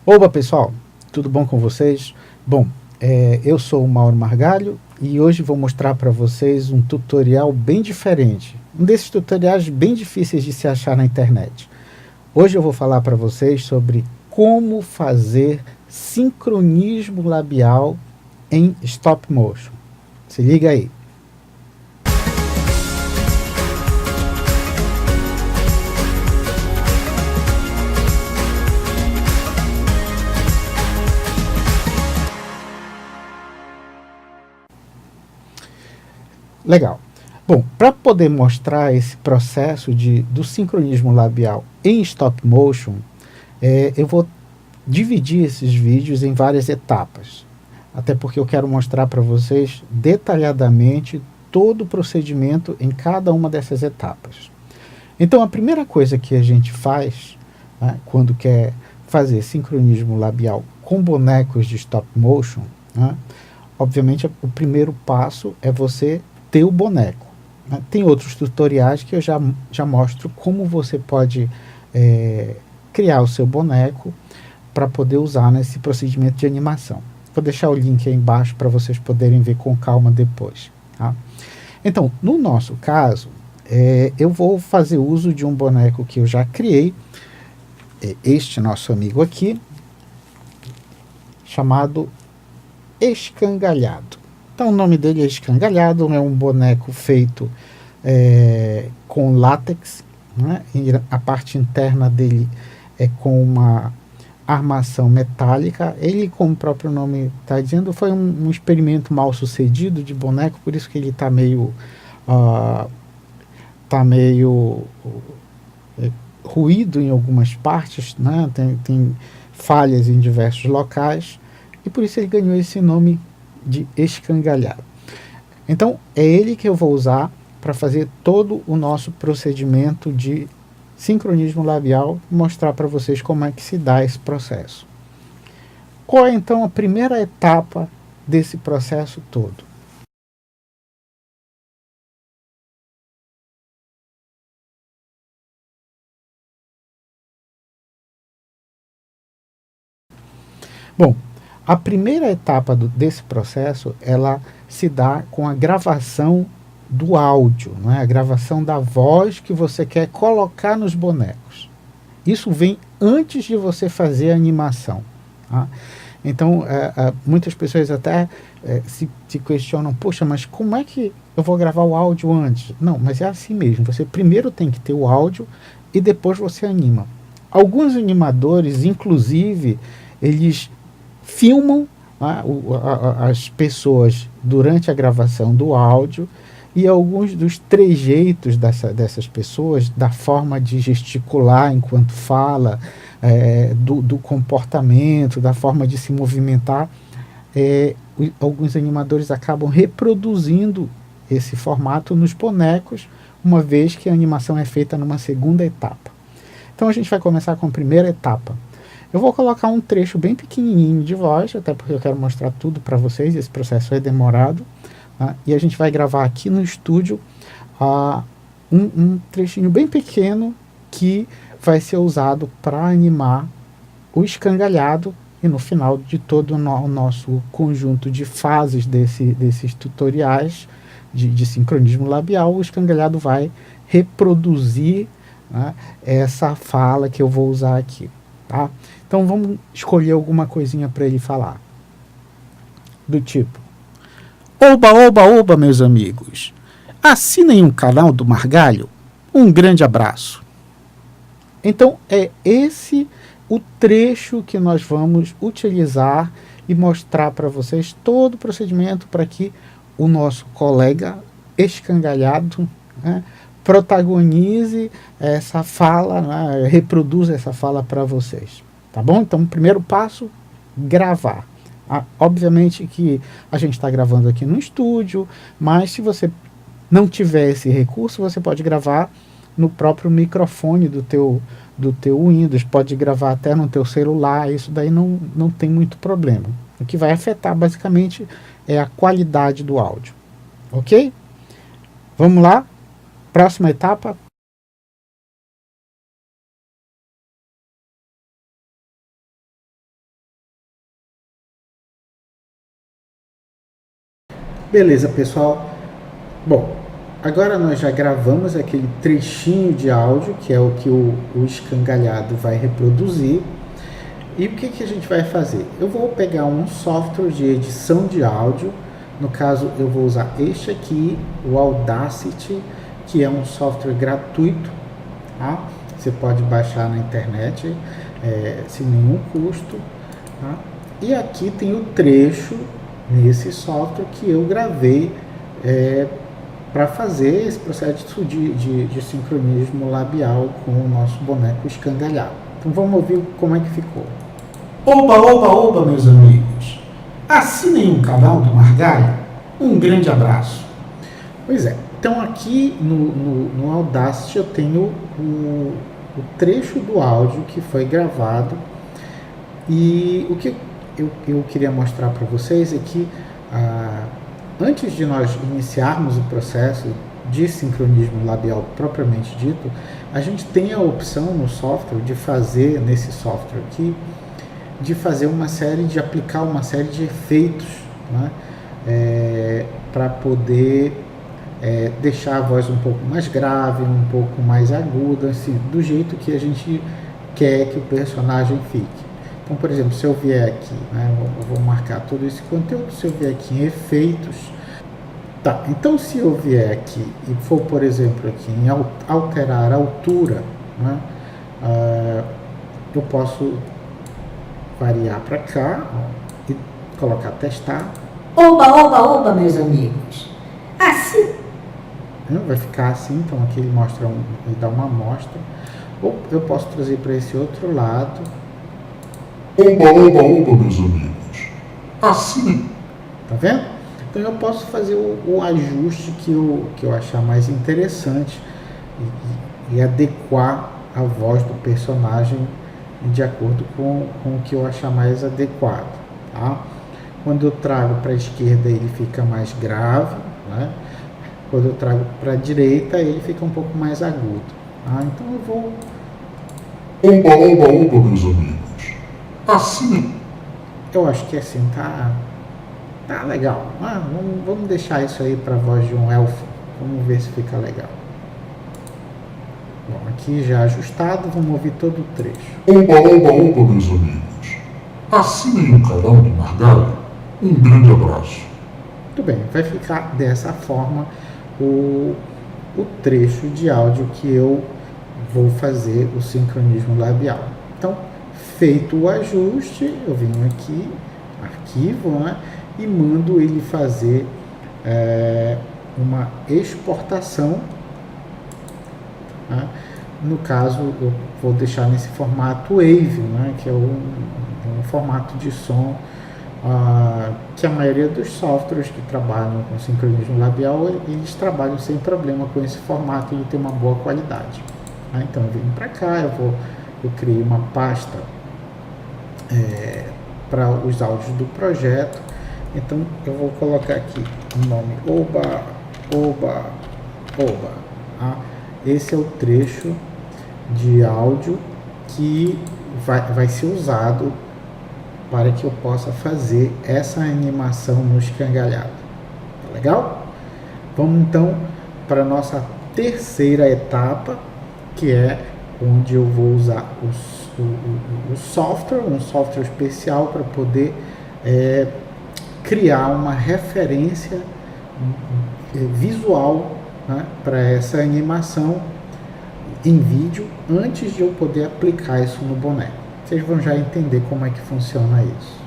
Oba pessoal, tudo bom com vocês? Bom, eu sou o Mauro Margalho e hoje vou mostrar para vocês um tutorial bem diferente. Um desses tutoriais bem difíceis de se achar na internet. Hoje eu vou falar para vocês sobre como fazer sincronismo labial em stop motion. Se liga aí. Legal. Bom, para poder mostrar esse processo do sincronismo labial em stop motion, eu vou dividir esses vídeos em várias etapas. Até porque eu quero mostrar para vocês detalhadamente todo o procedimento em cada uma dessas etapas. Então a primeira coisa que a gente faz, né, quando quer fazer sincronismo labial com bonecos de stop motion, né, obviamente o primeiro passo é você ter o boneco. Né? Tem outros tutoriais que eu já mostro como você pode criar o seu boneco para poder usar nesse procedimento de animação. Vou deixar o link aí embaixo para vocês poderem ver com calma depois. Tá? Então, no nosso caso, eu vou fazer uso de um boneco que eu já criei, este nosso amigo aqui, chamado Escangalhado. Então o nome dele é Escangalhado, é um boneco feito com látex, né? E a parte interna dele é com uma armação metálica. Ele, como o próprio nome está dizendo, foi um experimento mal sucedido de boneco, por isso que ele está meio ruído em algumas partes, né? Tem falhas em diversos locais, e por isso ele ganhou esse nome de Escangalhado. Então é ele que eu vou usar para fazer todo o nosso procedimento de sincronismo labial, mostrar para vocês como é que se dá esse processo. Qual é então a primeira etapa desse processo todo? Bom, a primeira etapa desse processo, ela se dá com a gravação do áudio, não é? A gravação da voz que você quer colocar nos bonecos. Isso vem antes de você fazer a animação. Tá? Então, muitas pessoas até se questionam, poxa, mas como é que eu vou gravar o áudio antes? Não, mas é assim mesmo, você primeiro tem que ter o áudio e depois você anima. Alguns animadores, inclusive, eles filmam as pessoas durante a gravação do áudio, e alguns dos trejeitos dessas pessoas, da forma de gesticular enquanto fala, do comportamento, da forma de se movimentar, alguns animadores acabam reproduzindo esse formato nos bonecos, uma vez que a animação é feita numa segunda etapa. Então a gente vai começar com a primeira etapa. Eu vou colocar um trecho bem pequenininho de voz, até porque eu quero mostrar tudo para vocês, esse processo é demorado. Tá? E a gente vai gravar aqui no estúdio um trechinho bem pequeno que vai ser usado para animar o escangalhado, e no final de todo o nosso conjunto de fases desses tutoriais de sincronismo labial, o escangalhado vai reproduzir, né, essa fala que eu vou usar aqui. Tá? Então vamos escolher alguma coisinha para ele falar. Do tipo: oba, oba, oba, meus amigos. Assinem o canal do Margalho. Um grande abraço. Então é esse o trecho que nós vamos utilizar e mostrar para vocês todo o procedimento para que o nosso colega escangalhado, né, protagonize essa fala, né, reproduza essa fala para vocês. Tá bom? Então, o primeiro passo, gravar. Obviamente que a gente está gravando aqui no estúdio, mas se você não tiver esse recurso, você pode gravar no próprio microfone do teu Windows, pode gravar até no teu celular, isso daí não tem muito problema. O que vai afetar basicamente é a qualidade do áudio. Ok? Vamos lá? Próxima etapa. Beleza, pessoal. Bom, agora nós já gravamos aquele trechinho de áudio, que é o que o escangalhado vai reproduzir. E o que a gente vai fazer? Eu vou pegar um software de edição de áudio. No caso, eu vou usar este aqui, o Audacity, que é um software gratuito. Tá? Você pode baixar na internet sem nenhum custo. Tá? E aqui tem o trecho nesse software que eu gravei para fazer esse processo de sincronismo labial com o nosso boneco escangalhado. Então vamos ouvir como é que ficou. Oba, oba, oba, meus amigos. Assinem o canal do Margalho. Um grande abraço. Pois é, então aqui no Audacity eu tenho o trecho do áudio que foi gravado, e o que eu queria mostrar para vocês é que antes de nós iniciarmos o processo de sincronismo labial propriamente dito, a gente tem a opção no software de fazer, nesse software aqui, de fazer de aplicar uma série de efeitos, né, para poder deixar a voz um pouco mais grave, um pouco mais aguda, assim, do jeito que a gente quer que o personagem fique. Então, por exemplo, se eu vier aqui, né, eu vou marcar todo esse conteúdo, se eu vier aqui em efeitos, tá, então se eu vier aqui e for, por exemplo, aqui em alterar a altura, né, eu posso variar para cá, ó, e colocar testar. Oba, oba, oba, meus amigos. Assim. Vai ficar assim, então aqui ele mostra ele dá uma amostra. Ou eu posso trazer para esse outro lado. Oba, oba, oba, meus amigos. Assim. Tá vendo? Então eu posso fazer o ajuste que eu achar mais interessante e adequar a voz do personagem de acordo com o que eu achar mais adequado. Tá? Quando eu trago para a esquerda ele fica mais grave, né? Quando eu trago para a direita ele fica um pouco mais agudo. Tá? Então eu vou... Oba, oba, oba, meus amigos. Assim. Eu acho que assim tá legal. Vamos deixar isso aí para a voz de um elfo. Vamos ver se fica legal. Bom, aqui já ajustado, vamos ouvir todo o trecho. Oba, oba, oba, meus amigos. Assinem o canal do Margalho. Um grande abraço. Muito bem, vai ficar dessa forma o trecho de áudio que eu vou fazer o sincronismo labial. Então, feito o ajuste, eu venho aqui, arquivo, né, e mando ele fazer uma exportação. Né? No caso, eu vou deixar nesse formato Wave, né, que é um formato de som que a maioria dos softwares que trabalham com sincronismo labial, eles trabalham sem problema com esse formato, ele tem uma boa qualidade. Então eu venho para cá, eu criei uma pasta para os áudios do projeto. Então eu vou colocar aqui o nome Oba, Oba, Oba. Tá? Esse é o trecho de áudio que vai ser usado para que eu possa fazer essa animação no escangalhado. Tá legal? Vamos então para a nossa terceira etapa, que é onde eu vou usar o software, um software especial para poder criar uma referência visual, né, para essa animação em vídeo, antes de eu poder aplicar isso no boneco. Vocês vão já entender como é que funciona isso.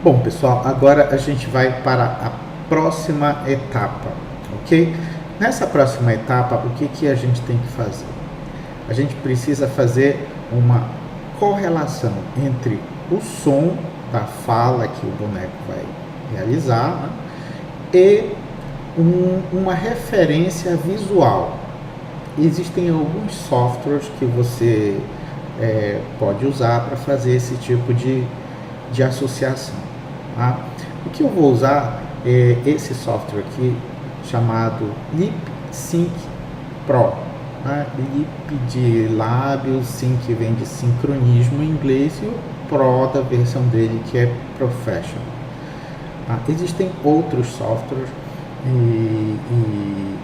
Bom, pessoal, agora a gente vai para a próxima etapa, ok? Nessa próxima etapa, o que a gente tem que fazer? A gente precisa fazer uma correlação entre o som da fala que o boneco vai realizar, né, e uma referência visual. Existem alguns softwares que você pode usar para fazer esse tipo de associação. Tá? O que eu vou usar é esse software aqui chamado Lip Sync Pro. Lip de lábio, Sync vem de sincronismo em inglês e o Pro da versão dele que é Professional. Existem outros softwares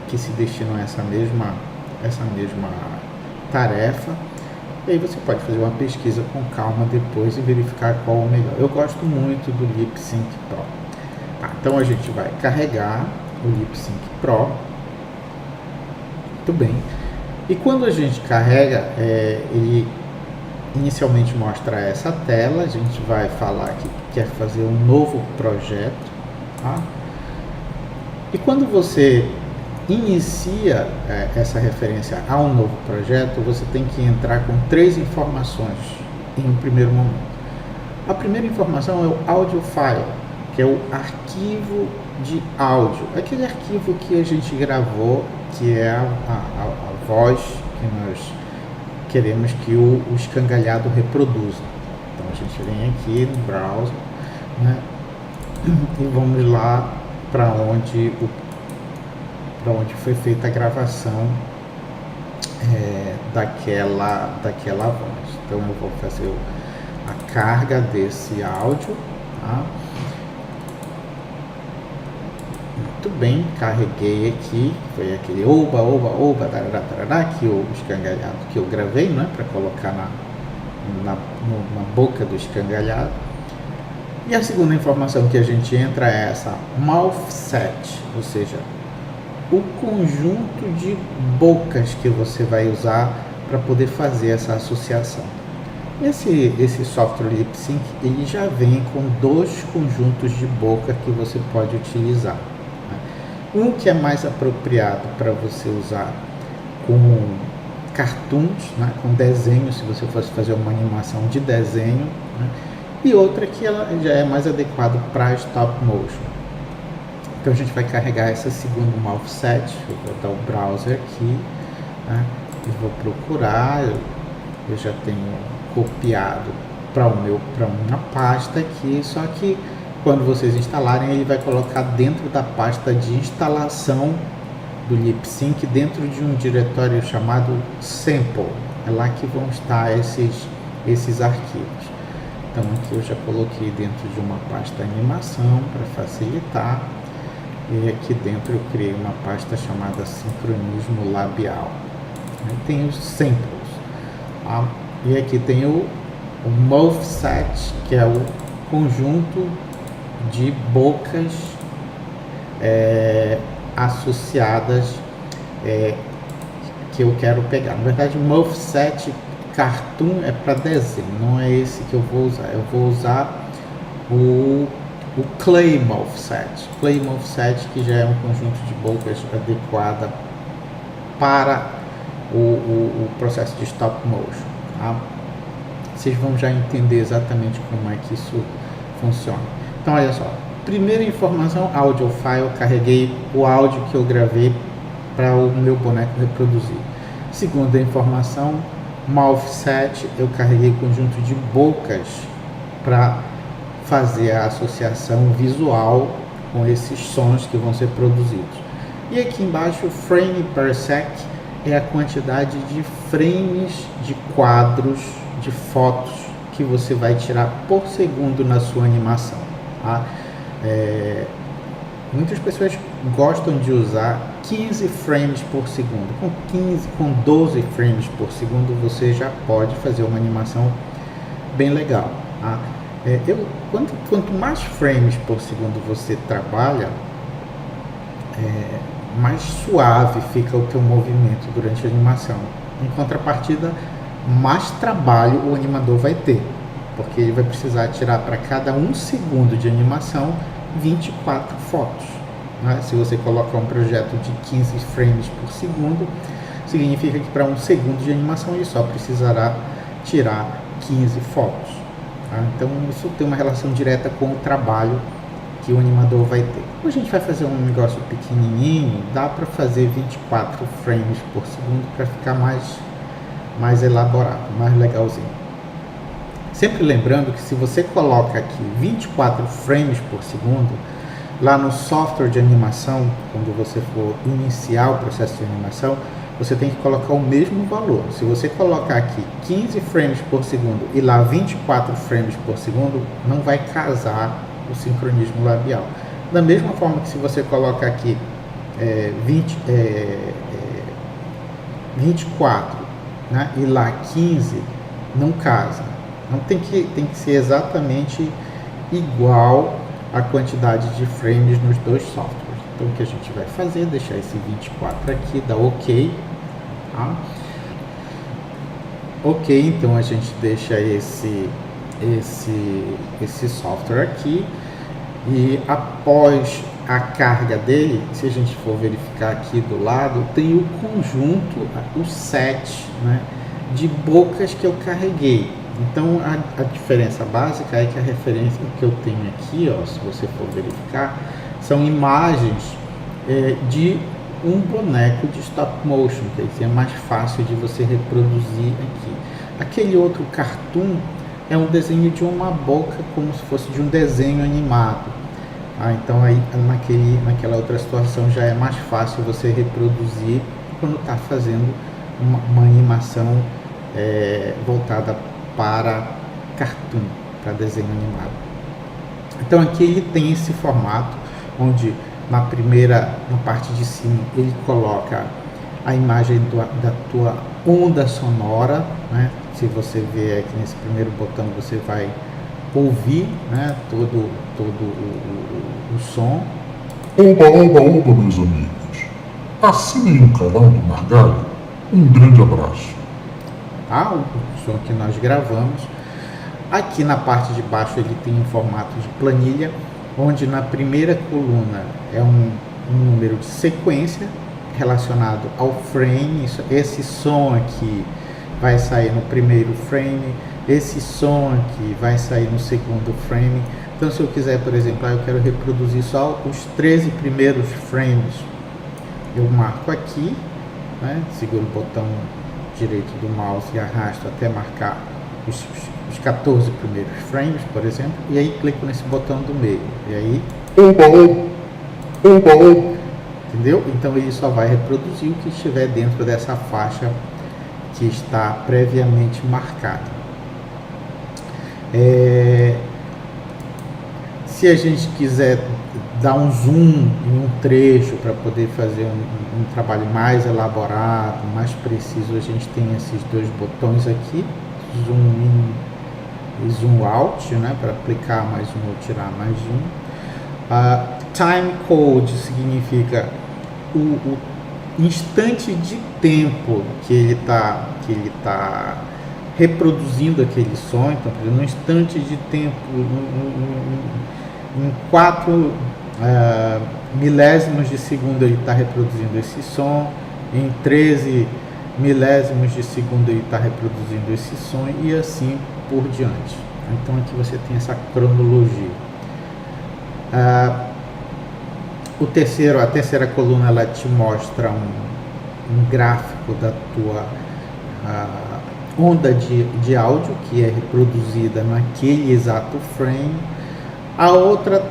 que se destinam a essa mesma tarefa. E aí você pode fazer uma pesquisa com calma depois e verificar qual é o melhor. Eu gosto muito do Lip Sync Pro. Então a gente vai carregar o Lip Sync Pro. Muito bem. E quando a gente carrega, ele inicialmente mostra essa tela. A gente vai falar que quer fazer um novo projeto. E quando você inicia essa referência a um novo projeto, você tem que entrar com 3 informações em um primeiro momento. A primeira informação é o audio file, que é o arquivo de áudio, aquele arquivo que a gente gravou, que é a voz que nós queremos que o escangalhado reproduza. Então a gente vem aqui no browser, né, e vamos lá para onde foi feita a gravação daquela voz. Então eu vou fazer a carga desse áudio. Muito bem, carreguei aqui, foi aquele oba, tarará, que o escangalhado que eu gravei, né, para colocar na boca do escangalhado. E a segunda informação que a gente entra é essa mouth set, ou seja, o conjunto de bocas que você vai usar para poder fazer essa associação. Esse software LipSync, ele já vem com 2 conjuntos de boca que você pode utilizar. Um que é mais apropriado para você usar com cartoons, né, com desenho, se você fosse fazer uma animação de desenho, né, e outra que ela já é mais adequado para stop motion. Então a gente vai carregar essa segunda mouth set. Eu vou dar o browser aqui, né, e vou procurar. Eu já tenho copiado para uma pasta aqui, só que quando vocês instalarem, ele vai colocar dentro da pasta de instalação do LipSync, dentro de um diretório chamado sample. É lá que vão estar esses arquivos. Então aqui eu já coloquei dentro de uma pasta animação para facilitar. E aqui dentro eu criei uma pasta chamada sincronismo labial. Aí tem os samples. E aqui tem o mouth set, que é o conjunto de bocas associadas que eu quero pegar. Na verdade, mouth set cartoon é para desenho, não é esse que eu vou usar. Eu vou usar o clay mouth set. Clay mouth set, que já é um conjunto de bocas adequada para o processo de stop motion. Vocês vão já entender exatamente como é que isso funciona. Então olha só, primeira informação, audio file, carreguei o áudio que eu gravei para o meu boneco reproduzir. Segunda informação, mouth set, eu carreguei o conjunto de bocas para fazer a associação visual com esses sons que vão ser produzidos. E aqui embaixo, frame per sec é a quantidade de frames de quadros, de fotos que você vai tirar por segundo na sua animação. Muitas pessoas gostam de usar 15 frames por segundo. Com 12 frames por segundo você já pode fazer uma animação bem legal. Quanto mais frames por segundo você trabalha, mais suave fica o teu movimento durante a animação. Em contrapartida, mais trabalho o animador vai ter, porque ele vai precisar tirar para cada 1 segundo de animação 24 fotos. Se você colocar um projeto de 15 frames por segundo, significa que para 1 segundo de animação ele só precisará tirar 15 fotos. Então isso tem uma relação direta com o trabalho que o animador vai ter. Como a gente vai fazer um negócio pequenininho, dá para fazer 24 frames por segundo para ficar mais elaborado, mais legalzinho. Sempre lembrando que se você coloca aqui 24 frames por segundo, lá no software de animação, quando você for iniciar o processo de animação, você tem que colocar o mesmo valor. Se você colocar aqui 15 frames por segundo e lá 24 frames por segundo, não vai casar o sincronismo labial. Da mesma forma que se você colocar aqui 24, né, e lá 15, não casa. Então tem que ser exatamente igual a quantidade de frames nos dois softwares. Então o que a gente vai fazer, deixar esse 24 aqui, dar OK, tá? OK, então a gente deixa esse software aqui, e após a carga dele, se a gente for verificar aqui do lado, tem o conjunto, o set, né, de bocas que eu carreguei. Então a diferença básica é que a referência que eu tenho aqui, ó, se você for verificar, são imagens de um boneco de stop motion, quer dizer, é mais fácil de você reproduzir aqui. Aquele outro cartoon é um desenho de uma boca, como se fosse de um desenho animado. Então aí naquela outra situação já é mais fácil você reproduzir quando está fazendo uma animação voltada para cartoon, para desenho animado. Então aqui ele tem esse formato, onde na parte de cima ele coloca a imagem da tua onda sonora, né? Se você ver aqui nesse primeiro botão, você vai ouvir, né, todo o som. Oba, oba, oba, meus amigos. Assinem o canal do Margalho. Um grande abraço. Tá? O som que nós gravamos. Aqui na parte de baixo ele tem um formato de planilha, onde na primeira coluna é um número de sequência relacionado ao frame. Esse som aqui vai sair no primeiro frame, esse som aqui vai sair no segundo frame. Então se eu quiser, por exemplo, eu quero reproduzir só os 13 primeiros frames, eu marco aqui, né, seguro o botão direito do mouse e arrasto até marcar os 14 primeiros frames, por exemplo, e aí clico nesse botão do meio, e aí entendeu? Então ele só vai reproduzir o que estiver dentro dessa faixa que está previamente marcada. Se a gente quiser dar um zoom em um trecho para poder fazer um trabalho mais elaborado, mais preciso, a gente tem esses dois botões aqui, zoom in e zoom out, né, para aplicar mais um ou tirar mais um. Time code significa o instante de tempo que ele tá reproduzindo aquele som. Então, por exemplo, no instante de tempo, em 4 milésimos de segundo ele está reproduzindo esse som, em 13 milésimos de segundo ele está reproduzindo esse som, e assim por diante. Então aqui você tem essa cronologia. A terceira coluna, ela te mostra um gráfico da tua onda de áudio que é reproduzida naquele exato frame. A outra,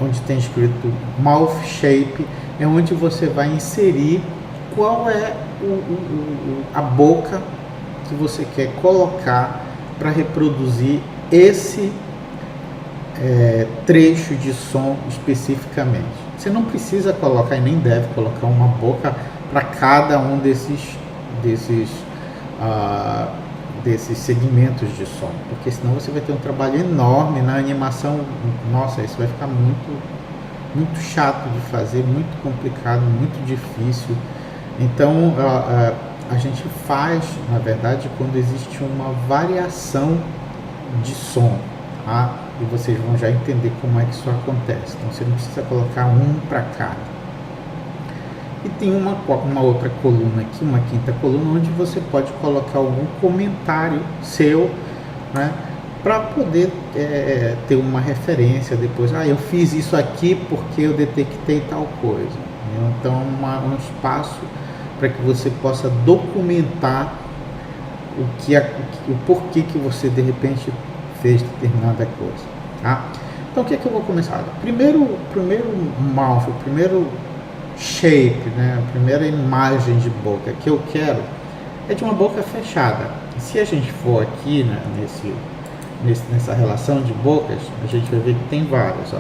onde tem escrito Mouth Shape, é onde você vai inserir qual é a boca que você quer colocar para reproduzir esse trecho de som especificamente. Você não precisa colocar, e nem deve colocar, uma boca para cada um desses segmentos de som, porque senão você vai ter um trabalho enorme na animação. Nossa, isso vai ficar muito chato de fazer, muito complicado, muito difícil. Então a gente faz, na verdade, quando existe uma variação de som, tá? E vocês vão já entender como é que isso acontece. Então você não precisa colocar um para cada. E tem uma outra coluna aqui, uma quinta coluna, onde você pode colocar algum comentário seu, né, para poder ter uma referência depois. Eu fiz isso aqui porque eu detectei tal coisa. Então um espaço para que você possa documentar o porquê que você de repente fez determinada coisa. Tá? Então o que é que eu vou começar? Primeiro mouth, o primeiro shape, né? A primeira imagem de boca que eu quero é de uma boca fechada. Se a gente for aqui, né, nessa relação de bocas, a gente vai ver que tem várias.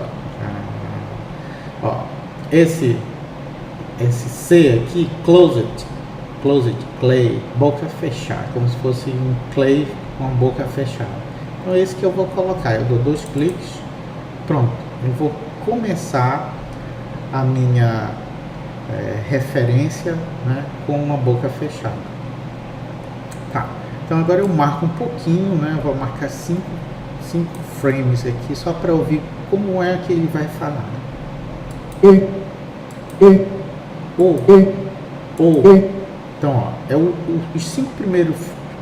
Ó, esse C aqui, closed, clay, boca fechada, como se fosse um clay com a boca fechada. Então é esse que eu vou colocar. Eu dou 2 cliques, pronto. Eu vou começar a minha referência, né, com uma boca fechada. Tá. Então agora eu marco um pouquinho, né? Eu vou marcar 5 frames aqui só para ouvir como é que ele vai falar. Então, ó, os 5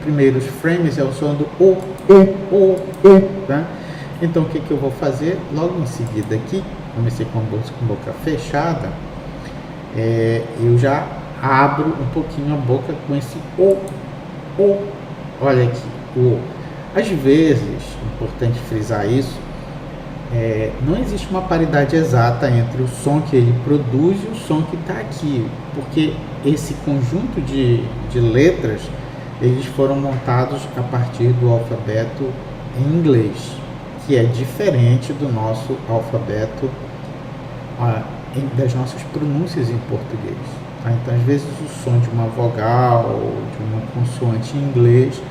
primeiros frames é o som do tá? Então, o que eu vou fazer? Logo em seguida aqui, comecei com boca fechada, eu já abro um pouquinho a boca com esse olha aqui, Às vezes, importante frisar isso, não existe uma paridade exata entre o som que ele produz e o som que está aqui, porque esse conjunto de letras, eles foram montados a partir do alfabeto em inglês, que é diferente do nosso alfabeto, das nossas pronúncias em português. Tá? Então, às vezes, o som de uma vogal ou de uma consoante em inglês,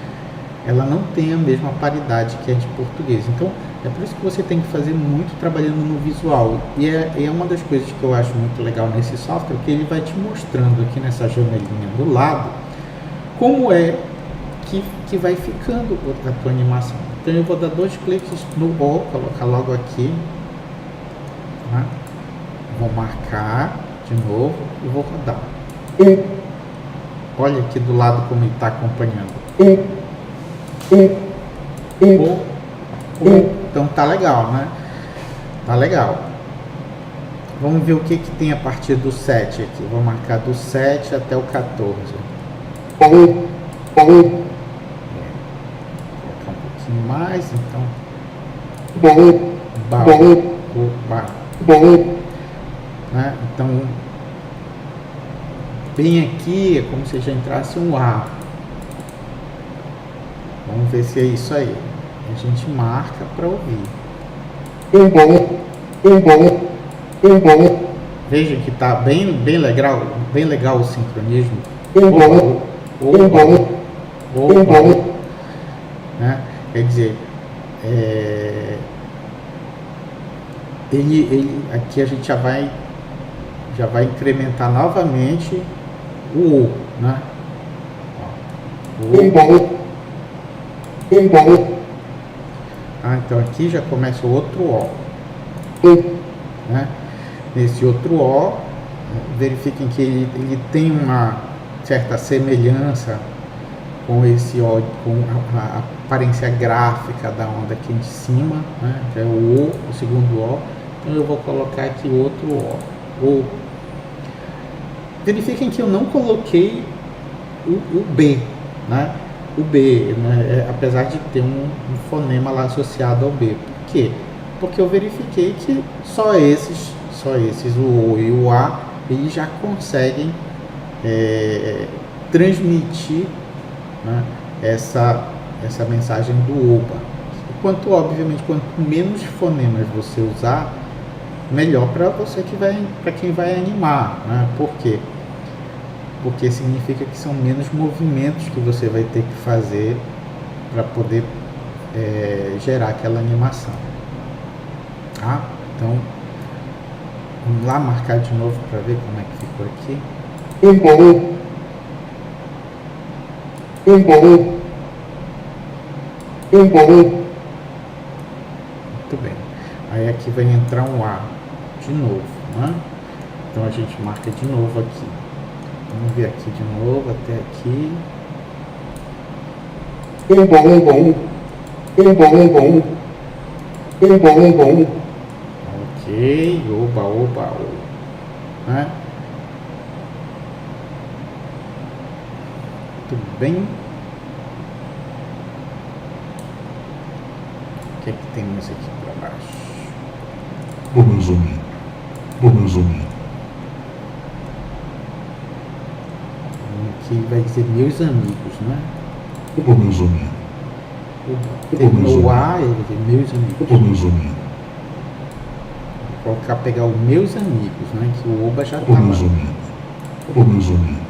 ela não tem a mesma paridade que a de português. Então, é por isso que você tem que fazer muito trabalhando no visual. E é uma das coisas que eu acho muito legal nesse software, que ele vai te mostrando aqui nessa janelinha do lado, como é que vai ficando a tua animação. Então eu vou dar 2 cliques no O, colocar logo aqui. Tá? Vou marcar de novo e vou rodar. Olha aqui do lado como ele está acompanhando. Então tá legal, né? Tá legal. Vamos ver o que tem a partir do 7 aqui. Vou marcar do 7 até o 14. Vou colocar um pouquinho mais, então. Né? Então, bem aqui é como se já entrasse um A. Vamos ver se é isso aí. A gente marca para ouvir. Veja que tá bem legal o sincronismo. Né? Quer dizer, aqui a gente já vai incrementar novamente o O, né? Então aqui já começa o outro O, né? Nesse outro O, verifiquem que ele tem uma certa semelhança com esse O, com a aparência gráfica da onda aqui de cima, né? Que é o segundo O. Então eu vou colocar aqui outro O. Verifiquem que eu não coloquei o B, né? O B, né? Apesar de ter um fonema lá associado ao B. Por quê? Porque eu verifiquei que só esses, o O e o A, eles já conseguem transmitir, né, essa mensagem do oba. Obviamente, quanto menos fonemas você usar, melhor para você para quem vai animar, né? Por quê? Porque significa que são menos movimentos que você vai ter que fazer para poder gerar aquela animação. Tá? Então, vamos lá marcar de novo para ver como é que ficou aqui. Muito bem. Aí aqui vai entrar um A de novo, né? Então a gente marca de novo aqui. Vamos ver aqui de novo, até aqui. Ok, oba. Né? Tudo bem? O que é que temos aqui para baixo? Oba, meus amigos. Oba, meus amigos. Aqui vai dizer meus amigos, né? Oba, meus amigos. Terminou o A, ele vai dizer meus amigos. Oba, meus amigos. Vou colocar, pegar o meus amigos, né? Que o oba já Oba, estava. meus amigos. Oba, meus amigos.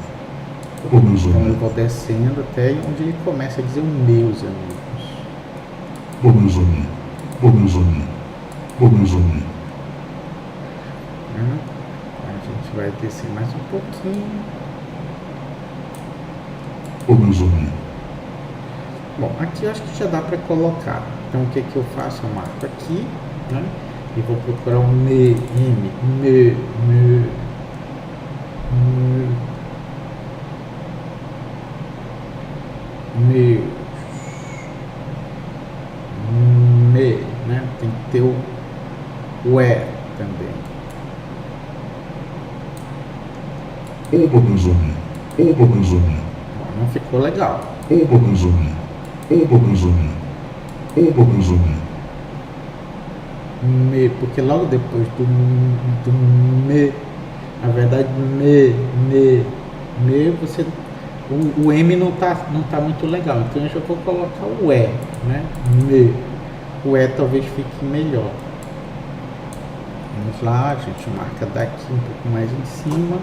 Oba, meus Então eu amigos. vou descendo até onde ele começa a dizer os meus amigos. Oba, meus amigos. Oba, meus amigos. Oba, meus amigos. A gente vai descer mais um pouquinho. Oba, meus amigos. Bom, aqui eu acho que já dá para colocar. Então o que que eu faço? Eu marco aqui, né? E vou procurar um me, né? Tem que ter o E também. Oba, meus amigos. Oba, meus amigos. Bom, não ficou legal. Oba, meus amigos. Oba, meus amigos. Oba, meus amigos. Porque logo depois do me, na verdade você, o M não tá muito legal, então eu já vou colocar o E, né? O E talvez fique melhor. Vamos lá, a gente marca daqui um pouco mais em cima,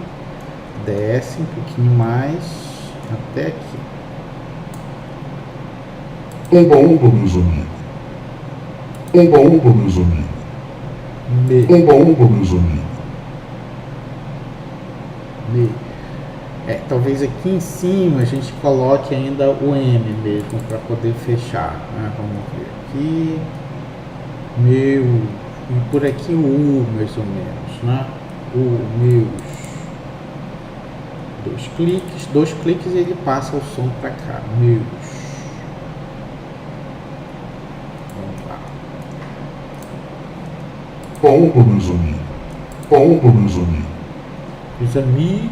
desce um pouquinho mais até aqui. Oba, oba, meus amigos. Oba, oba, meus amigos. Oba, oba, meus amigos. Talvez aqui em cima a gente coloque ainda o M mesmo para poder fechar, né? Vamos ver aqui, meu, e por aqui o U mais ou menos, né? O meus, dois cliques e ele passa o som para cá, meus. Vamos lá. Oba, meus amigos. Oba, meus amigos. Os amigos,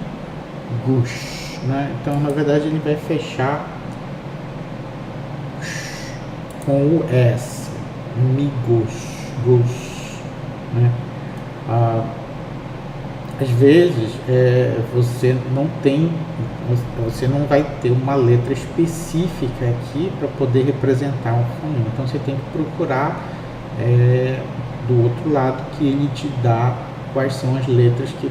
né? Então na verdade ele vai fechar com o S, amigos, né? Às vezes você não vai ter uma letra específica aqui para poder representar um fonema, então você tem que procurar do outro lado que ele te dá quais são as letras que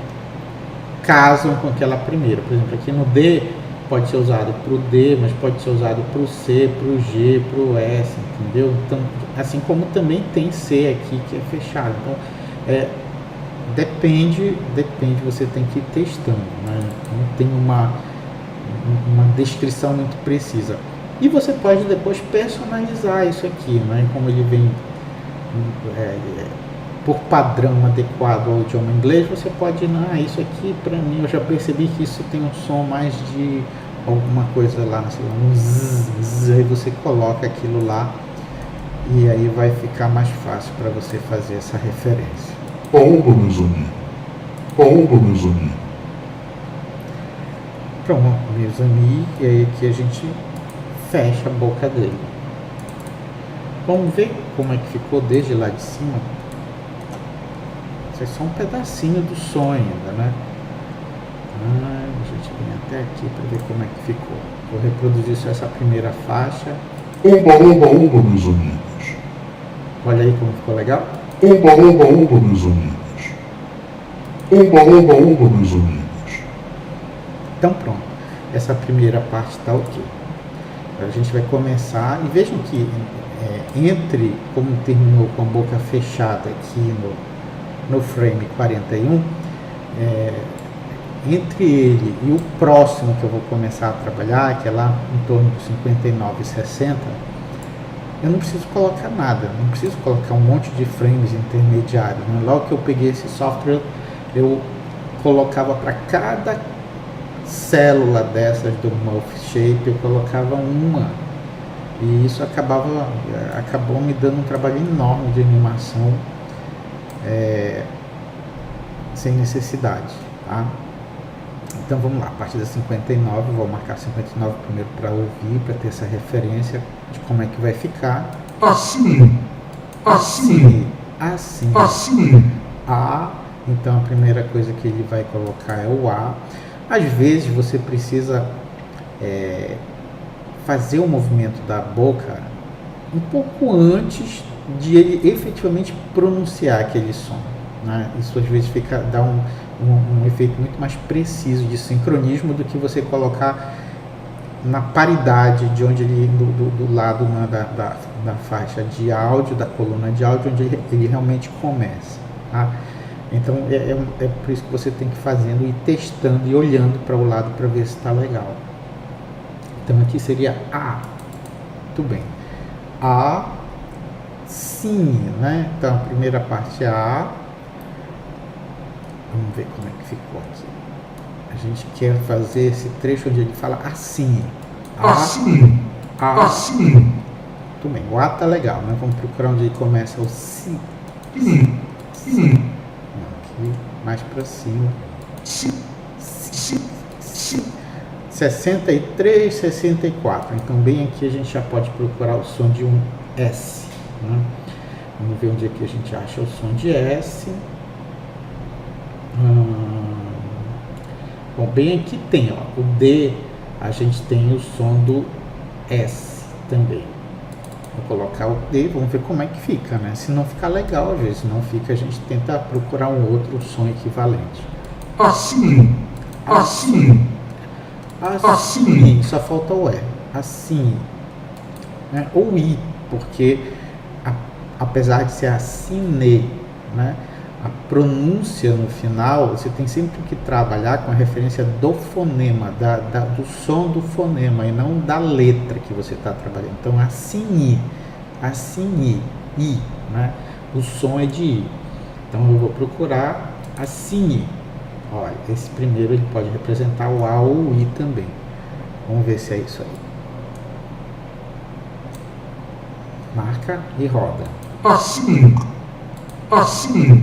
casam com aquela primeira. Por exemplo, aqui no D pode ser usado para o D, mas pode ser usado para o C, para o G, para o S, entendeu? Então, assim como também tem C aqui que é fechado. Então, depende, você tem que ir testando, né? Não tem uma descrição muito precisa. E você pode depois personalizar isso aqui, né? Como ele vem por padrão adequado ao idioma inglês, você pode, isso aqui para mim, eu já percebi que isso tem um som mais de alguma coisa lá, sei lá, um zzz, aí você coloca aquilo lá e aí vai ficar mais fácil para você fazer essa referência. Oba, meus amigos. Oba, meus amigos. Pronto, meus amigos, e aí aqui a gente fecha a boca dele. Vamos ver como é que ficou desde lá de cima. Isso é só um pedacinho do som ainda, né? A gente vem até aqui para ver como é que ficou. Vou reproduzir só essa primeira faixa. Oba, oba, oba, meus amigos. Olha aí como ficou legal. Oba, oba, oba, meus amigos. Oba, oba, oba, meus amigos. Então pronto, essa primeira parte está ok. Agora a gente vai começar, e vejam que entre, como terminou com a boca fechada aqui no frame 41, entre ele e o próximo que eu vou começar a trabalhar, que é lá em torno de 59 e 60, eu não preciso colocar nada, não preciso colocar um monte de frames intermediários, né? Logo que eu peguei esse software, eu colocava para cada célula dessas do Muff Shape, eu colocava uma, e isso acabou me dando um trabalho enorme de animação sem necessidade, tá? Então vamos lá, a partir da 59, vou marcar 59 primeiro para ouvir, para ter essa referência de como é que vai ficar. Assim, assim, Assim, assim, A, então a primeira coisa que ele vai colocar é o A. Às vezes você precisa fazer o movimento da boca um pouco antes de ele efetivamente pronunciar aquele som, né? Isso às vezes dá um efeito muito mais preciso de sincronismo do que você colocar na paridade de onde ele do lado, né, da faixa de áudio, da coluna de áudio, onde ele realmente começa, tá? Então é por isso que você tem que ir fazendo e testando e olhando para o lado para ver se está legal. Então aqui seria A. Muito bem. A, sim, né? Então a primeira parte é A. Vamos ver como é que ficou aqui. A gente quer fazer esse trecho onde ele fala assim. Assim. A. Assim. Muito bem. O A tá legal, né? Vamos procurar onde ele começa o si. Aqui, mais para cima. 63, 64. Então bem aqui a gente já pode procurar o som de um S, né? Vamos ver onde é que a gente acha o som de S. Bom, bem aqui tem, ó, o D, a gente tem o som do S também. Vou colocar o D, vamos ver como é que fica, né? Se não ficar legal, às vezes não fica, a gente tenta procurar um outro som equivalente. Assim. Assim. Assim, só falta o E. Assim, né? Ou I, porque apesar de ser assine, né? A pronúncia no final, você tem sempre que trabalhar com a referência do fonema, do som do fonema, e não da letra que você está trabalhando. Então, assim, I, né? O som é de I. Então, eu vou procurar assim. Olha, esse primeiro ele pode representar o A ou o I também. Vamos ver se é isso aí. Marca e roda. Assim. Assim.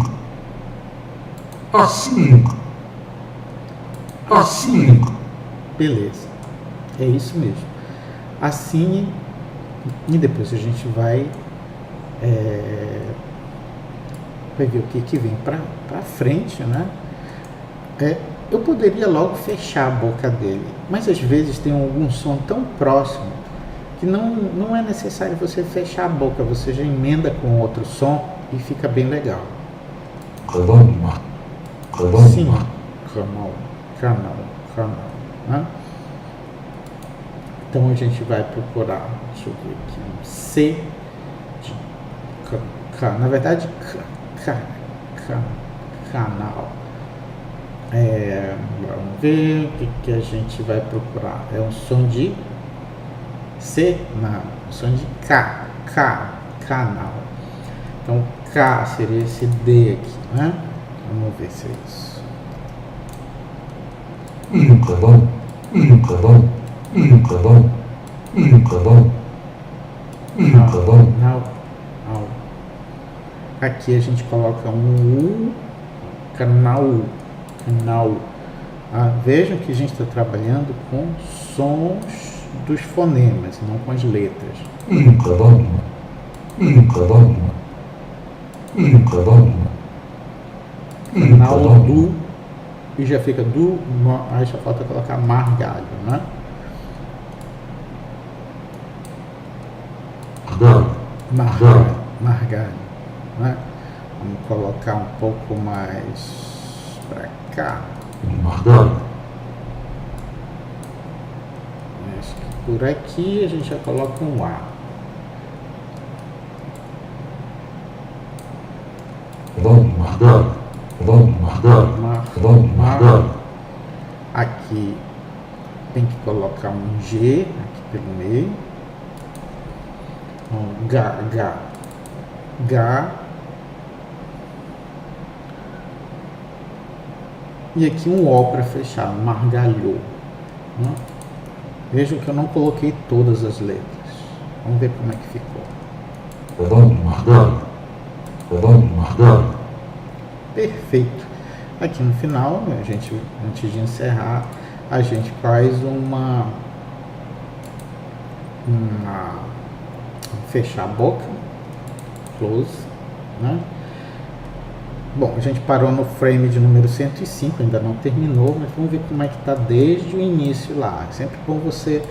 Assim. Assim. Beleza. É isso mesmo. Assim, e depois a gente vai ver o que vem para frente, né? Eu poderia logo fechar a boca dele, mas às vezes tem algum som tão próximo que não é necessário você fechar a boca, você já emenda com outro som e fica bem legal. Sim, canal, né? Então a gente vai procurar, deixa eu ver aqui, um C de K, na verdade canal. Vamos ver o que a gente vai procurar. É um som de C? Não, um som de K, canal. Então K seria esse D aqui, né? Vamos ver se é isso. Não. Aqui a gente coloca um U, canal. Vejam que a gente está trabalhando com sons dos fonemas, não com as letras. Canal do, e já fica do, aí só falta colocar margalho, né? Margalho, né? Vamos colocar um pouco mais para cá. Acho que por aqui a gente já coloca um A. Aqui tem que colocar um G aqui pelo meio. Gá. E aqui um O para fechar, margalhou, né? Vejam que eu não coloquei todas as letras. Vamos ver como é que ficou. Perfeito. Aqui no final, a gente, antes de encerrar, a gente faz fechar a boca, close, né? Bom, a gente parou no frame de número 105, ainda não terminou, mas vamos ver como é que está desde o início lá. É sempre bom você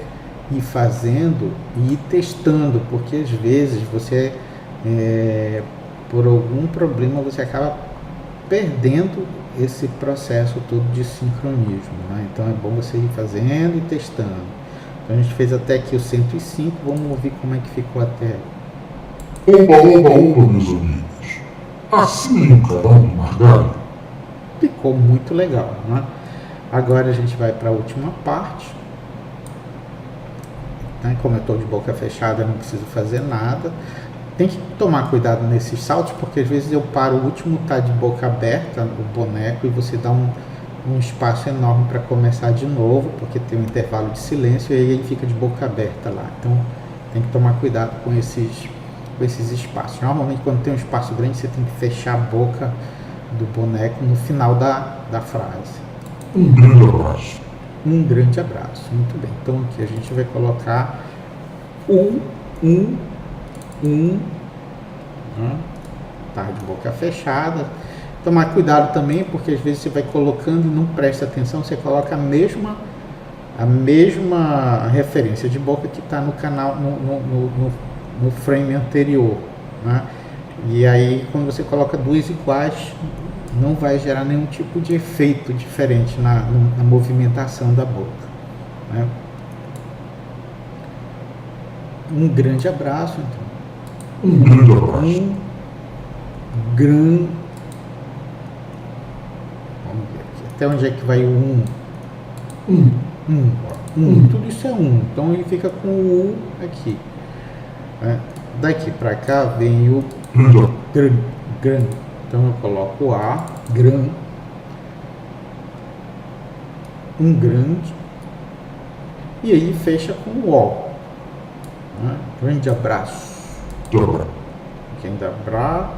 ir fazendo e ir testando, porque às vezes você, por algum problema, você acaba perdendo esse processo todo de sincronismo, né? Então é bom você ir fazendo e testando. Então a gente fez até aqui o 105, vamos ouvir como é que ficou até aí. Oba, oba, oba, meus amigos. Assinem o canal do Margalho. Ficou muito legal, né? Agora a gente vai para a última parte. Né? Como eu estou de boca fechada, eu não preciso fazer nada. Tem que tomar cuidado nesses saltos, porque às vezes eu paro, o último está de boca aberta, o boneco, e você dá um espaço enorme para começar de novo, porque tem um intervalo de silêncio, e aí ele fica de boca aberta lá. Então tem que tomar cuidado com esses espaços. Normalmente quando tem um espaço grande, você tem que fechar a boca do boneco no final da frase. Um grande abraço. Um grande abraço. Muito bem. Então aqui a gente vai colocar tá de boca fechada. Tomar cuidado também, porque às vezes você vai colocando e não presta atenção, você coloca a mesma referência de boca que está no canal, no frame anterior, né? E aí quando você coloca duas iguais, não vai gerar nenhum tipo de efeito diferente na movimentação da boca, né? Um grande abraço, então. Um grande abraço. Vamos ver aqui. Até onde é que vai o tudo isso é então ele fica com o U aqui, né? Daqui para cá vem o gran. Então eu coloco o A, gran, um grande, e aí fecha com o O, né? Grande abraço. Aqui ainda Bra,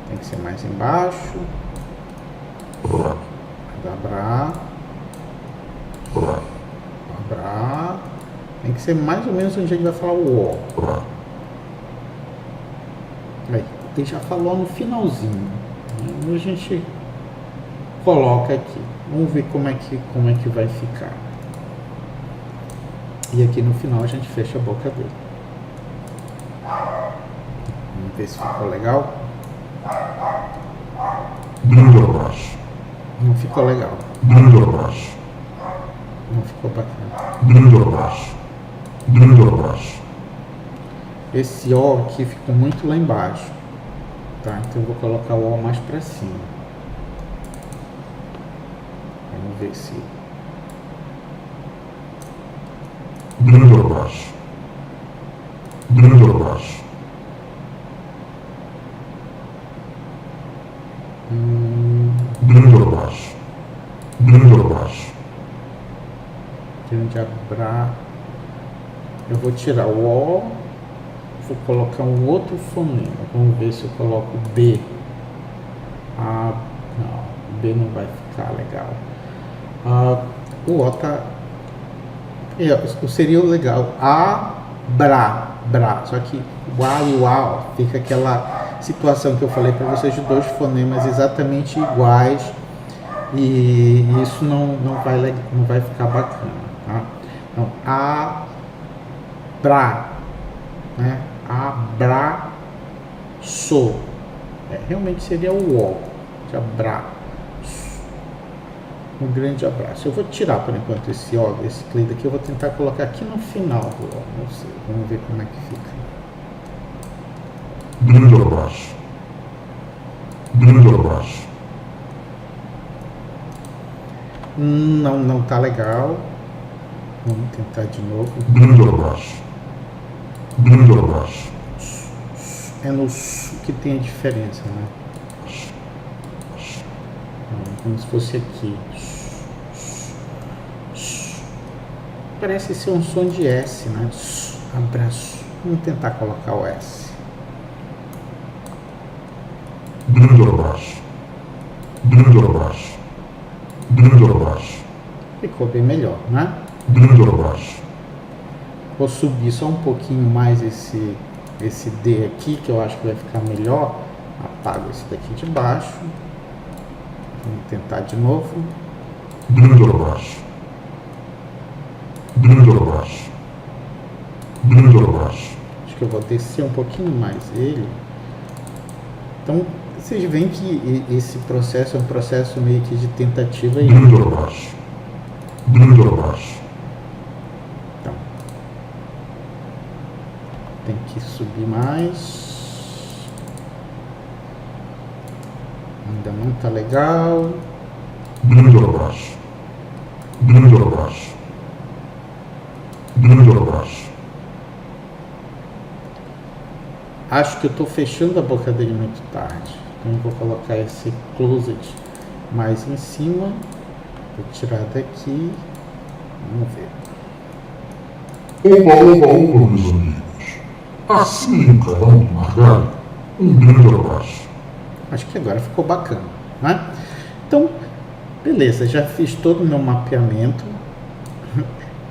tem que ser mais embaixo. Bra. Tem que ser mais ou menos onde a gente vai falar o O. Aí, ele já falou no finalzinho. A gente coloca aqui. Vamos ver como é que vai ficar. E aqui no final a gente fecha a boca dele. Vamos ver se ficou legal. Grande abraço. Não ficou legal. Grande abraço. Não ficou bacana. Grande abraço. Grande abraço. Esse O aqui ficou muito lá embaixo. Tá, então eu vou colocar o O mais para cima. Vamos ver se... Grande abraço. Grande abraço. Grande abraço. Grande abraço. Grande abraço. Eu vou tirar o O, vou colocar um outro fonema. Vamos ver se eu coloco B. Ah, não, B não vai ficar legal. O O tá... seria legal. A, Bra. Só que o A e o A, fica aquela situação que eu falei para vocês de dois fonemas exatamente iguais. E isso não vai ficar bacana, tá? Então, Bra, né? Abraço. Realmente seria o O de abraço. Um grande abraço. Eu vou tirar por enquanto esse O, esse clique daqui. Eu vou tentar colocar aqui no final do O. Não sei. Vamos ver como é que fica. Grande abraço. Grande abraço. Não tá legal. Vamos tentar de novo. Grande abraço. Grande abraço. É no que tem a diferença, né? Como se fosse aqui. Parece ser um som de S, né? Abraço. Vamos tentar colocar o S. Grande abraço. Grande abraço. Grande abraço. Ficou bem melhor, né? Grande abraço. Vou subir só um pouquinho mais esse D aqui, que eu acho que vai ficar melhor. Apago esse daqui de baixo. Vamos tentar de novo. Grande abraço. Grande abraço. Grande abraço. Acho que eu vou descer um pouquinho mais ele. Então, vocês veem que esse processo é um processo meio que de tentativa e Grande abraço. Grande abraço. então, tem que subir mais. Ainda não tá legal. Grande abraço. Grande abraço. Grande abraço. Acho que eu estou fechando a boca dele muito tarde. Então eu vou colocar esse closet mais em cima. Vou tirar daqui. Vamos ver. Oba, oba, oba, meus amigos. Assinem o canal do Margalho. Um grande abraço. Acho que agora ficou bacana, né? Então, beleza, já fiz todo o meu mapeamento.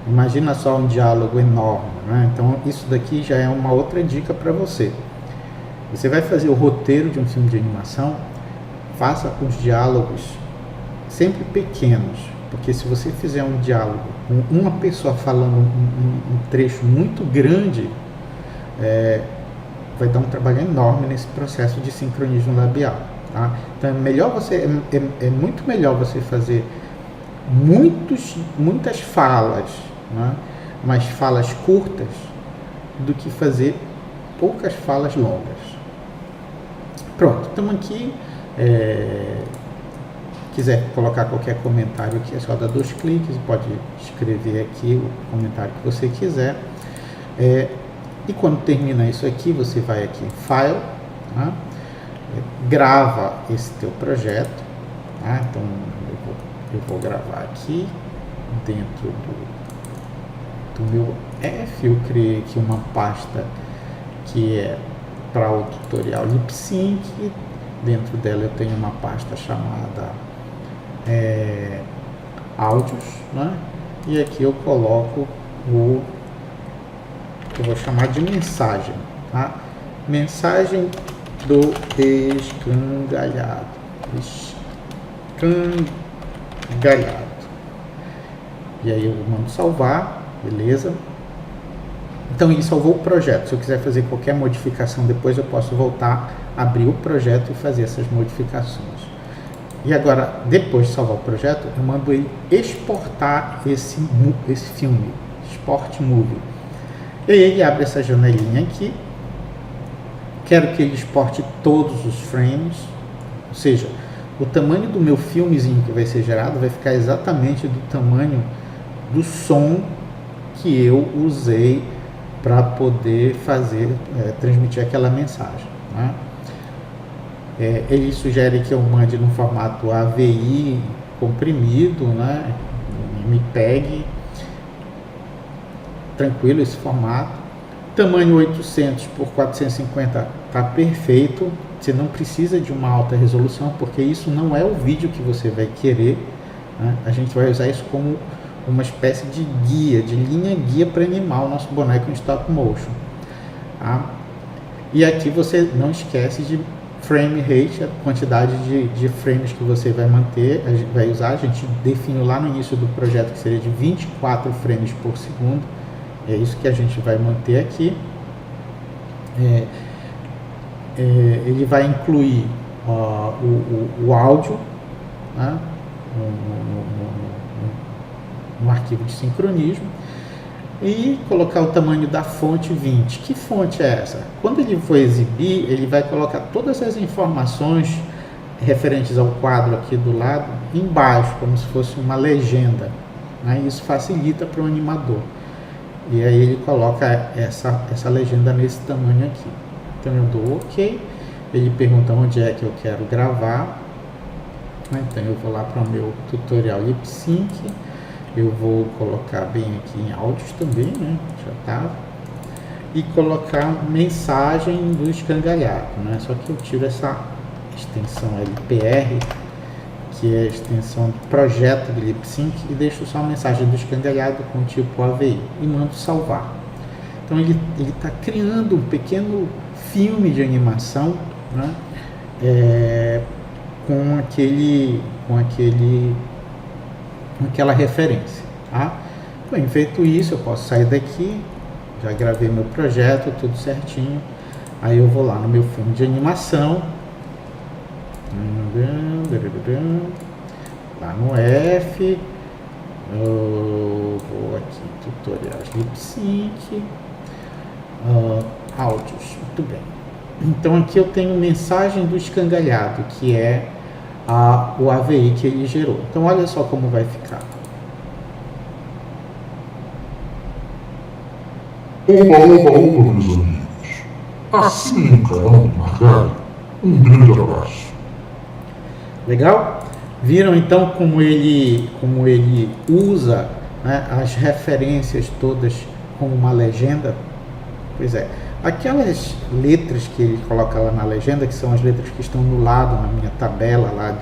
Imagina só um diálogo enorme, né? Então, isso daqui já é uma outra dica para você. Você vai fazer o roteiro de um filme de animação, faça os diálogos sempre pequenos, porque se você fizer um diálogo com uma pessoa falando um trecho muito grande, vai dar um trabalho enorme nesse processo de sincronismo labial, tá? Então é muito melhor você fazer muitas falas, né? Mas falas curtas, do que fazer poucas falas longas. Pronto, estamos aqui. Quiser colocar qualquer comentário aqui, é só dar 2 cliques, pode escrever aqui o comentário que você quiser. E quando termina isso aqui, você vai aqui em File, tá? Grava esse teu projeto, tá? Então eu vou gravar aqui dentro do meu F. Eu criei aqui uma pasta que é para o tutorial Lip Sync. Dentro dela eu tenho uma pasta chamada áudios, né? E aqui eu coloco eu vou chamar de mensagem, tá? Mensagem do escangalhado. Escangalhado. E aí eu mando salvar, beleza? Então ele salvou o projeto. Se eu quiser fazer qualquer modificação depois, eu posso voltar, abrir o projeto e fazer essas modificações. E agora, depois de salvar o projeto, eu mando ele exportar esse filme, Export Movie. E aí ele abre essa janelinha aqui. Quero que ele exporte todos os frames, ou seja, o tamanho do meu filmezinho que vai ser gerado vai ficar exatamente do tamanho do som que eu usei para poder transmitir aquela mensagem, né? Ele sugere que eu mande no formato AVI comprimido, né? MPEG, tranquilo esse formato. Tamanho 800 por 450 está perfeito. Você não precisa de uma alta resolução, porque isso não é o vídeo que você vai querer, né? A gente vai usar isso como uma espécie de guia, de linha guia para animar o nosso boneco em stop motion, tá? E aqui você não esquece de frame rate, a quantidade de frames que você vai manter, vai usar. A gente definiu lá no início do projeto que seria de 24 frames por segundo. É isso que a gente vai manter aqui. Ele vai incluir o áudio, né, no arquivo de sincronismo, e colocar o tamanho da fonte 20. Que fonte é essa? Quando ele for exibir, ele vai colocar todas as informações referentes ao quadro aqui do lado embaixo, como se fosse uma legenda, né? Isso facilita para o animador. E aí ele coloca essa legenda nesse tamanho aqui. Então eu dou OK. Ele pergunta onde é que eu quero gravar. Então eu vou lá para o meu tutorial Lip Sync. Eu vou colocar bem aqui em áudios também, né? Já tá. E colocar mensagem do escangalhado, né? Só que eu tiro essa extensão LPR, que é a extensão do projeto de Lip Sync, e deixo só a mensagem do escangalhado com tipo AVI e mando salvar. Então ele está criando um pequeno filme de animação, né? com aquela referência, tá? Bem, feito isso, eu posso sair daqui, já gravei meu projeto, tudo certinho. Aí eu vou lá no meu filme de animação, lá no F, eu vou aqui, tutoriais lip sync, áudios, muito bem. Então aqui eu tenho mensagem do escangalhado, que é o AVI que ele gerou. Então olha só como vai ficar. Oba, oba, oba, meus amigos. Assinem o canal do Margalho. Um grande abraço. Legal? Viram então como ele usa, né, as referências todas como uma legenda? Pois é, aquelas letras que ele coloca lá na legenda, que são as letras que estão no lado, na minha tabela lá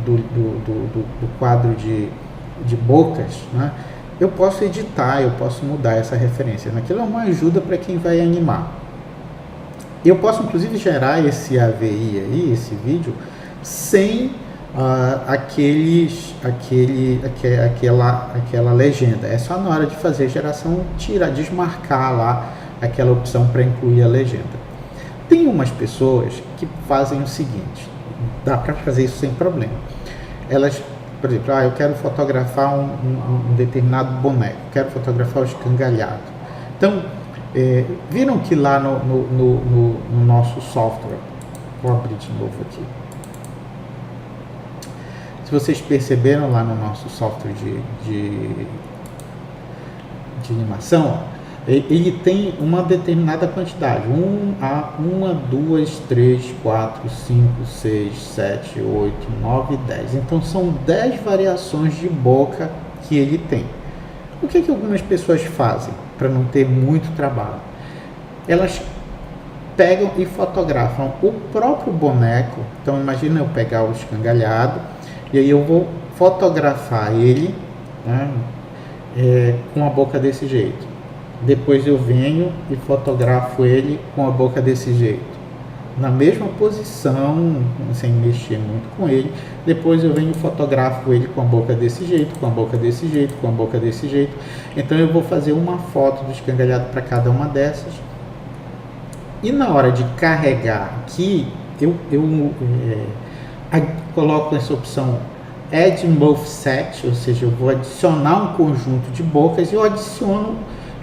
do quadro de bocas, né? Eu posso editar, eu posso mudar essa referência. Aquilo é uma ajuda para quem vai animar. Eu posso inclusive gerar esse AVI aí, esse vídeo, sem aquela legenda. É só na hora de fazer a geração desmarcar lá aquela opção para incluir a legenda. Tem umas pessoas que fazem o seguinte, dá para fazer isso sem problema. Elas, por exemplo, eu quero fotografar um determinado boneco, quero fotografar o escangalhado. Então, viram que lá no nosso software, vou abrir de novo aqui. Se vocês perceberam lá no nosso software de animação, ele tem uma determinada quantidade, 1, 2, 3, 4, 5, 6, 7, 8, 9, 10. Então são 10 variações de boca que ele tem. O que algumas pessoas fazem para não ter muito trabalho? Elas pegam e fotografam o próprio boneco. Então imagina eu pegar o escangalhado e aí eu vou fotografar ele, né, com a boca desse jeito. Depois eu venho e fotografo ele com a boca desse jeito, na mesma posição, sem mexer muito com ele. Depois eu venho e fotografo ele com a boca desse jeito, com a boca desse jeito, com a boca desse jeito. Então eu vou fazer uma foto do escangalhado para cada uma dessas. E na hora de carregar aqui, eu coloco essa opção Add Both Set, ou seja, eu vou adicionar um conjunto de bocas e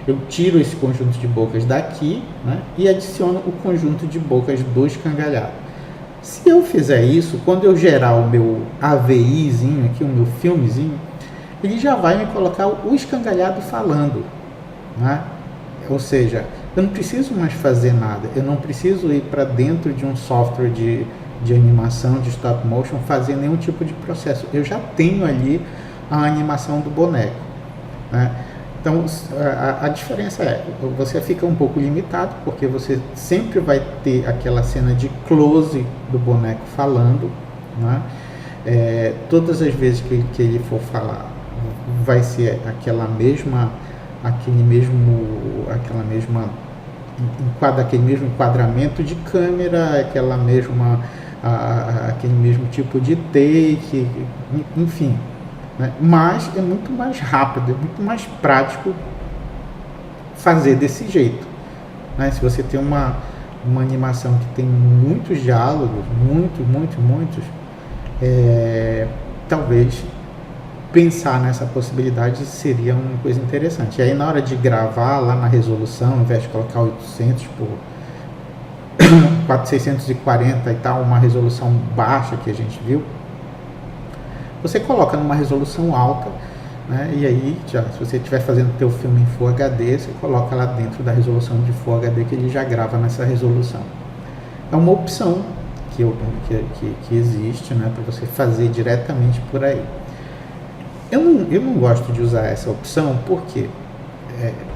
eu tiro esse conjunto de bocas daqui, né, e adiciono o conjunto de bocas do escangalhado. Se eu fizer isso, quando eu gerar o meu AVIzinho aqui, o meu filmezinho, ele já vai me colocar o escangalhado falando, né? Ou seja, eu não preciso mais fazer nada, eu não preciso ir para dentro de um software de animação, de stop motion, fazer nenhum tipo de processo. Eu já tenho ali a animação do boneco, né? Então, a diferença é, você fica um pouco limitado, porque você sempre vai ter aquela cena de close do boneco falando, né? Todas as vezes que ele for falar, vai ser aquele mesmo enquadramento de câmera, aquele mesmo tipo de take, enfim. Mas é muito mais rápido, é muito mais prático fazer desse jeito, né? Se você tem uma animação que tem muitos diálogos, muitos, talvez pensar nessa possibilidade seria uma coisa interessante. E aí na hora de gravar lá na resolução, ao invés de colocar 800 por 440 e tal, uma resolução baixa que a gente viu, você coloca numa resolução alta, né? E aí, se você estiver fazendo teu filme em Full HD, você coloca lá dentro da resolução de Full HD, que ele já grava nessa resolução. É uma opção que existe, né, para você fazer diretamente por aí. Eu não gosto de usar essa opção, por quê?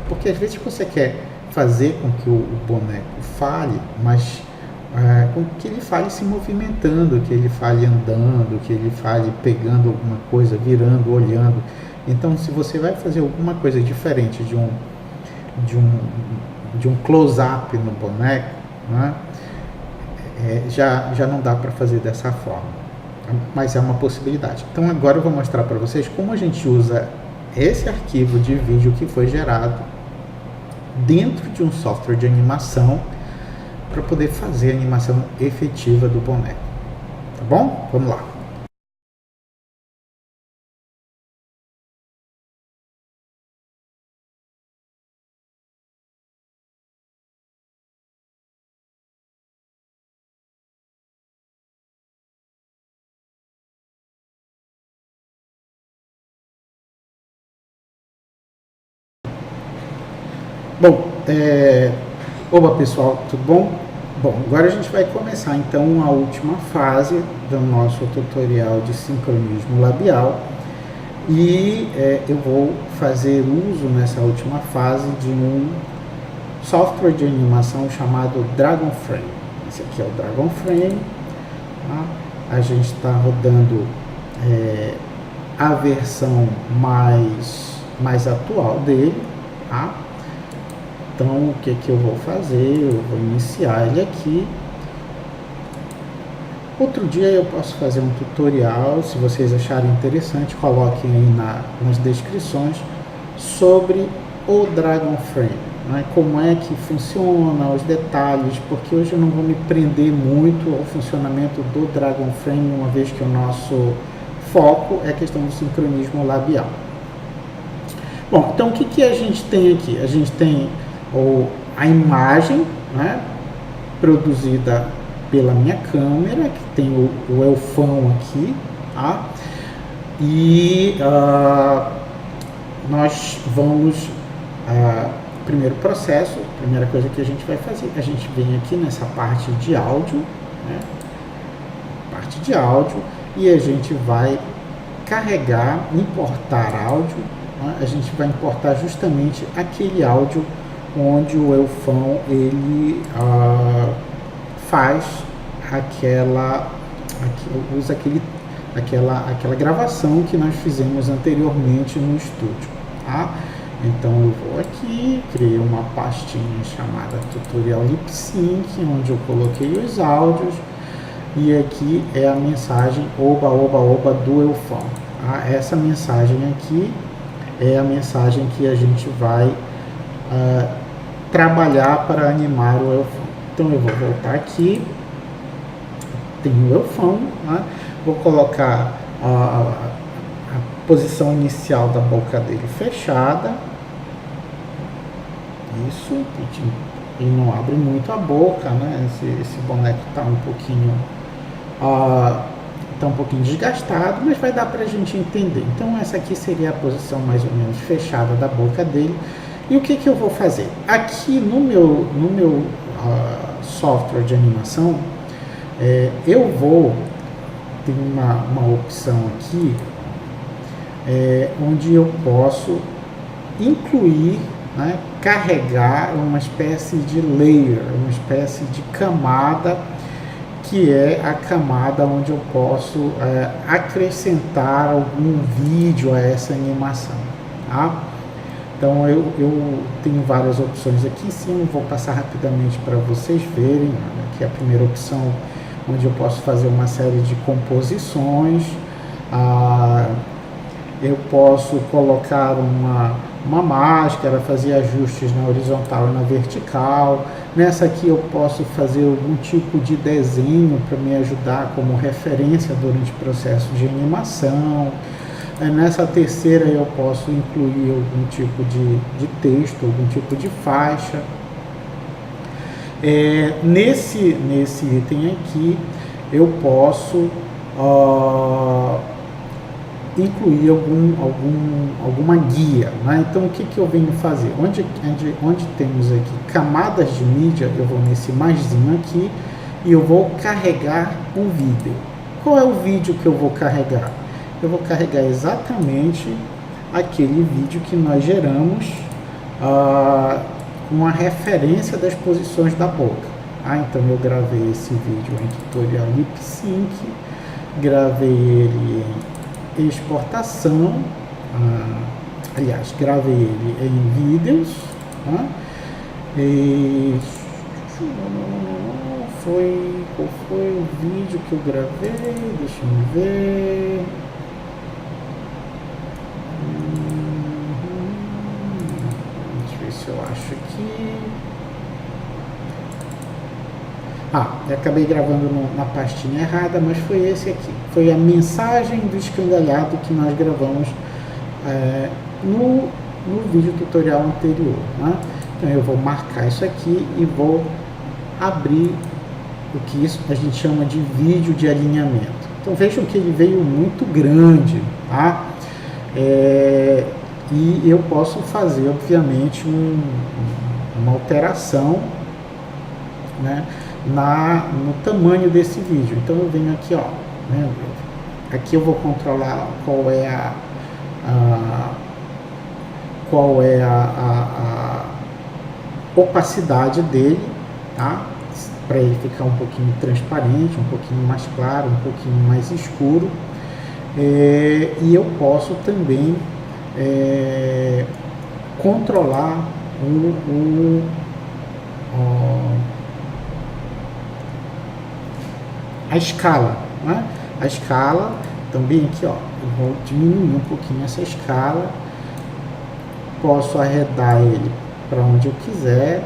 Porque às vezes você quer fazer com que o boneco fale, mas com que ele fale se movimentando, que ele fale andando, que ele fale pegando alguma coisa, virando, olhando. Então, se você vai fazer alguma coisa diferente de um close-up no boneco, né, já não dá para fazer dessa forma, mas é uma possibilidade. Então agora eu vou mostrar para vocês como a gente usa esse arquivo de vídeo que foi gerado dentro de um software de animação para poder fazer a animação efetiva do boneco. Tá bom? Vamos lá. Bom, oba pessoal, tudo bom? Bom, agora a gente vai começar então a última fase do nosso tutorial de sincronismo labial e eu vou fazer uso nessa última fase de um software de animação chamado Dragon Frame. Esse aqui é o Dragon Frame, tá? A gente está rodando a versão mais atual dele, tá? Então, o que eu vou fazer? Eu vou iniciar ele aqui. Outro dia eu posso fazer um tutorial, se vocês acharem interessante, coloquem aí nas descrições sobre o Dragon Frame, né? Como é que funciona, os detalhes, porque hoje eu não vou me prender muito ao funcionamento do Dragon Frame, uma vez que o nosso foco é a questão do sincronismo labial. Bom, então o que a gente tem aqui? A gente tem a imagem, né, produzida pela minha câmera, que tem o elfão aqui, tá? E nós vamos, primeiro processo, primeira coisa que a gente vai fazer, a gente vem aqui nessa parte de áudio, né, parte de áudio, e a gente vai carregar, importar áudio, né? A gente vai importar justamente aquele áudio onde o elfão ele faz usa aquela gravação que nós fizemos anteriormente no estúdio, tá? Então eu vou aqui, criei uma pastinha chamada Tutorial Lip Sync, onde eu coloquei os áudios, e aqui é a mensagem oba, oba, oba do elfão, tá? Essa mensagem aqui é a mensagem que a gente vai trabalhar para animar o elfão. Então eu vou voltar aqui, tem o elfão, né? Vou colocar a posição inicial da boca dele fechada, isso, ele não abre muito a boca, né? Esse boneco está um pouquinho desgastado, mas vai dar para a gente entender. Então essa aqui seria a posição mais ou menos fechada da boca dele. E o que eu vou fazer? Aqui no meu software de animação, eu vou ter uma opção aqui, onde eu posso incluir, né, carregar uma espécie de layer, uma espécie de camada, que é a camada onde eu posso acrescentar algum vídeo a essa animação, tá? Então eu tenho várias opções aqui em cima, vou passar rapidamente para vocês verem. Aqui é a primeira opção, onde eu posso fazer uma série de composições. Eu posso colocar uma máscara, fazer ajustes na horizontal e na vertical. Nessa aqui eu posso fazer algum tipo de desenho para me ajudar como referência durante o processo de animação. Nessa terceira eu posso incluir algum tipo de texto, algum tipo de faixa. Nesse item aqui eu posso incluir alguma guia, né? Então o que eu venho fazer? Onde temos aqui camadas de mídia, eu vou nesse maisinho aqui e eu vou carregar um vídeo. Qual é o vídeo que eu vou carregar? Eu vou carregar exatamente aquele vídeo que nós geramos com a referência das posições da boca. Então eu gravei esse vídeo em Tutorial Lip Sync, gravei ele em exportação, aliás, gravei ele em vídeos, e qual foi o vídeo que eu gravei? Deixa eu ver. Deixa eu ver se eu acho aqui. Eu acabei gravando na pastinha errada, mas foi esse aqui. Foi a mensagem do escangalhado que nós gravamos no vídeo tutorial anterior, né? Então eu vou marcar isso aqui e vou abrir o que isso a gente chama de vídeo de alinhamento. Então vejam que ele veio muito grande, tá? E eu posso fazer, obviamente, uma alteração, né, no tamanho desse vídeo. Então eu venho aqui, ó, né, aqui eu vou controlar qual é a opacidade dele, tá? Para ele ficar um pouquinho transparente, um pouquinho mais claro, um pouquinho mais escuro. E eu posso também controlar a escala, né? A escala também aqui, ó, eu vou diminuir um pouquinho essa escala, posso arredar ele para onde eu quiser,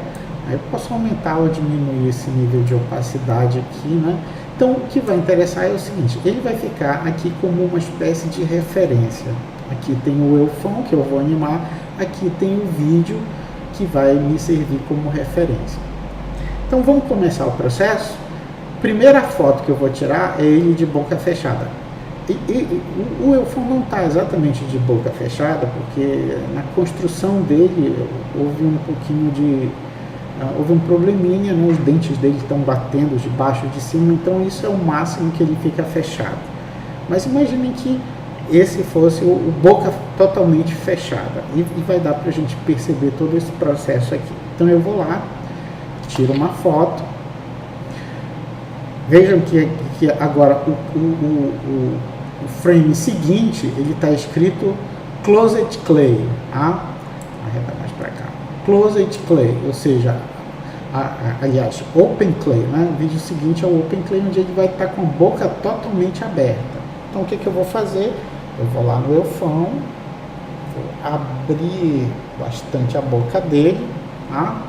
aí eu posso aumentar ou diminuir esse nível de opacidade aqui, né? Então o que vai interessar é o seguinte, ele vai ficar aqui como uma espécie de referência. Aqui tem o Eufão que eu vou animar, aqui tem o vídeo que vai me servir como referência. Então vamos começar o processo. Primeira foto que eu vou tirar é ele de boca fechada. O Eufão não está exatamente de boca fechada, porque na construção dele houve um pouquinho houve um probleminha, né? Os dentes dele estão batendo de baixo e de cima, então isso é o máximo que ele fica fechado. Mas imaginem que esse fosse o boca totalmente fechada, e vai dar para a gente perceber todo esse processo aqui. Então eu vou lá, tiro uma foto. Vejam que agora o frame seguinte, ele está escrito Closed Clay, tá? Arreda mais para cá. Closed Clay, ou seja, aliás, Open Clay, né? O vídeo seguinte é o Open Clay, onde ele vai estar com a boca totalmente aberta. Então o que eu vou fazer? Eu vou lá no Eufão, vou abrir bastante a boca dele, tá?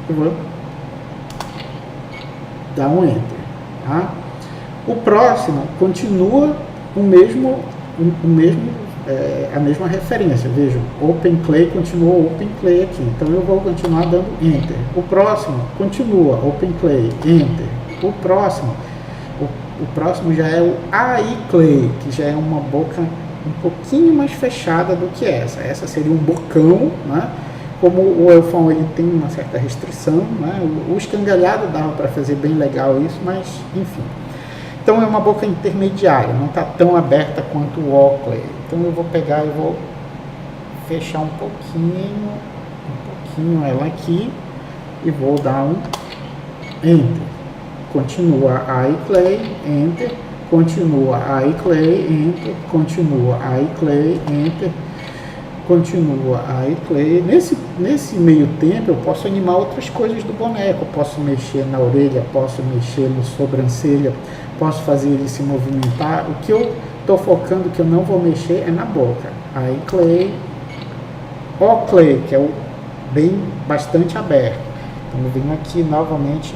Eu vou dar um Enter, tá? O próximo continua a mesma referência. Vejam, Open Clay continuou Open Clay aqui, então eu vou continuar dando Enter. O próximo continua Open Clay, Enter. O próximo já é o AI Clay, que já é uma boca um pouquinho mais fechada do que essa. Essa seria um bocão, né? Como o Eufão ele tem uma certa restrição, né? O escangalhado dava para fazer bem legal isso, mas enfim. Então é uma boca intermediária, não está tão aberta quanto o Oakley. Então eu vou pegar e vou fechar um pouquinho ela aqui e vou dar um Enter. Continua iClay, Enter. Continua iClay, Enter. Continua iClay, Enter. Continua iClay. Nesse meio tempo eu posso animar outras coisas do boneco. Eu posso mexer na orelha, posso mexer no sobrancelha, posso fazer ele se movimentar. O que eu estou focando, que eu não vou mexer, é na boca. iClay, Oclay, que é o bastante aberto. Então eu venho aqui novamente,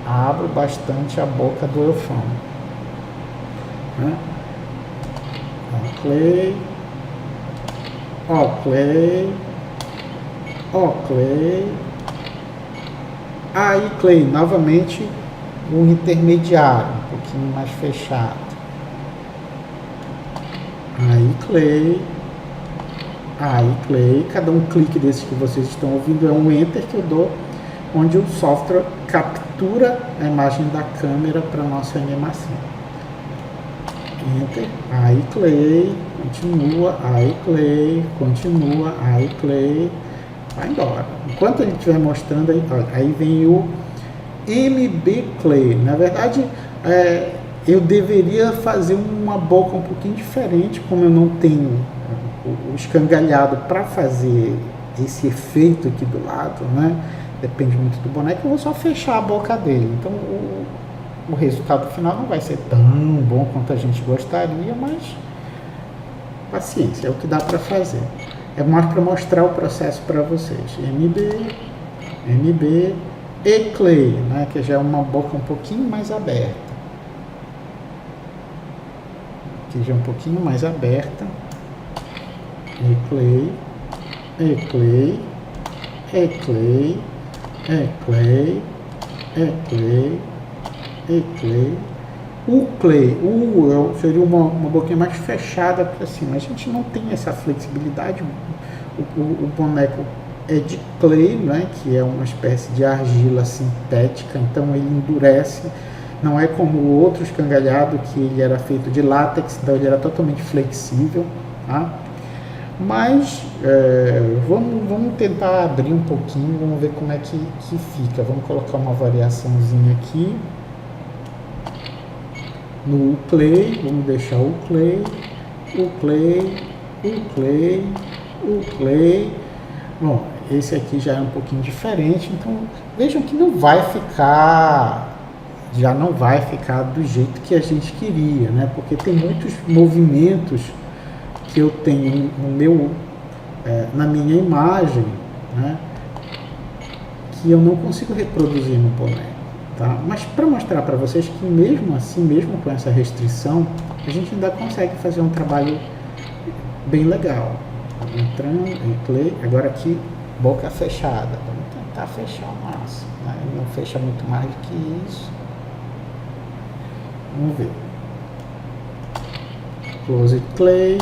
abro bastante a boca do Eufão, né? Oclay, Oclay, Oclay, iClay, novamente um intermediário, um pouquinho mais fechado. iClay, iClay, cada um clique desses que vocês estão ouvindo é um Enter que eu dou, onde o software captura a imagem da câmera para nossa animação. Enter, iClay, continua, iClay, continua, iClay, vai embora. Enquanto ele estiver mostrando, aí vem o MB Clay. Na verdade, eu deveria fazer uma boca um pouquinho diferente, como eu não tenho o escangalhado para fazer esse efeito aqui do lado, né? depende muito do boneco, eu vou só fechar a boca dele. Então o resultado final não vai ser tão bom quanto a gente gostaria, mas paciência, é o que dá para fazer. É mais para mostrar o processo para vocês. MB e clay, né, que já é uma boca um pouquinho mais aberta. Aqui já é um pouquinho mais aberta. E clay, e clay, e clay, e clay, e clay, e clay. O clay, seria uma boquinha mais fechada para cima. A gente não tem essa flexibilidade. O boneco é de clay, né, que é uma espécie de argila sintética, então ele endurece. Não é como o outro escangalhado, que ele era feito de látex, então ele era totalmente flexível. Tá? Mas vamos tentar abrir um pouquinho, vamos ver como é que fica. Vamos colocar uma variaçãozinha aqui no clay, vamos deixar o clay, o clay, o clay, o clay. Bom, esse aqui já é um pouquinho diferente, então vejam que já não vai ficar do jeito que a gente queria, né? Porque tem muitos movimentos que eu tenho na minha imagem, né, que eu não consigo reproduzir no boneco. Tá? Mas para mostrar para vocês que mesmo assim, mesmo com essa restrição, a gente ainda consegue fazer um trabalho bem legal. Entrando em clay, agora aqui boca fechada, vamos tentar fechar o máximo, né? Não fecha muito mais do que isso. Vamos ver. Close it clay,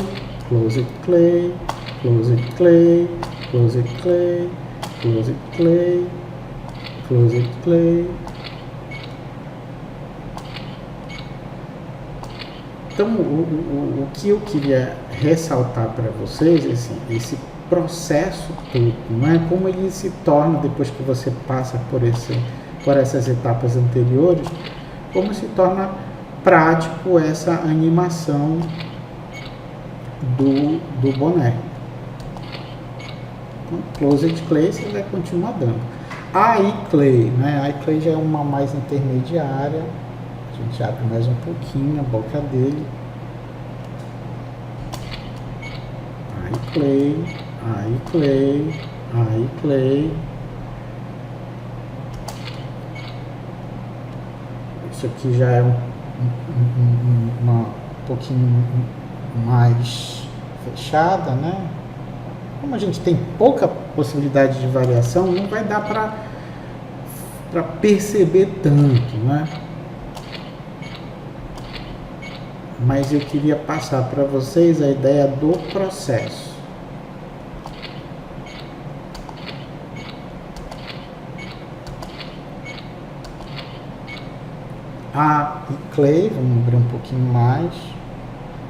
close it clay, close it clay, close it clay, close it clay, close it clay. Então, o que eu queria ressaltar para vocês, esse processo todo, não é? Como ele se torna, depois que você passa por essas etapas anteriores, como se torna prático essa animação do boneco. Então, Closed Clay você vai continuar dando. A iClay, né? A iClay já é uma mais intermediária. A gente abre mais um pouquinho a boca dele. iClay, iClay, iClay. Isso aqui já é um pouquinho mais fechada, né? Como a gente tem pouca possibilidade de variação, não vai dar para perceber tanto, né? Mas eu queria passar para vocês a ideia do processo. A iClay, vamos abrir um pouquinho mais.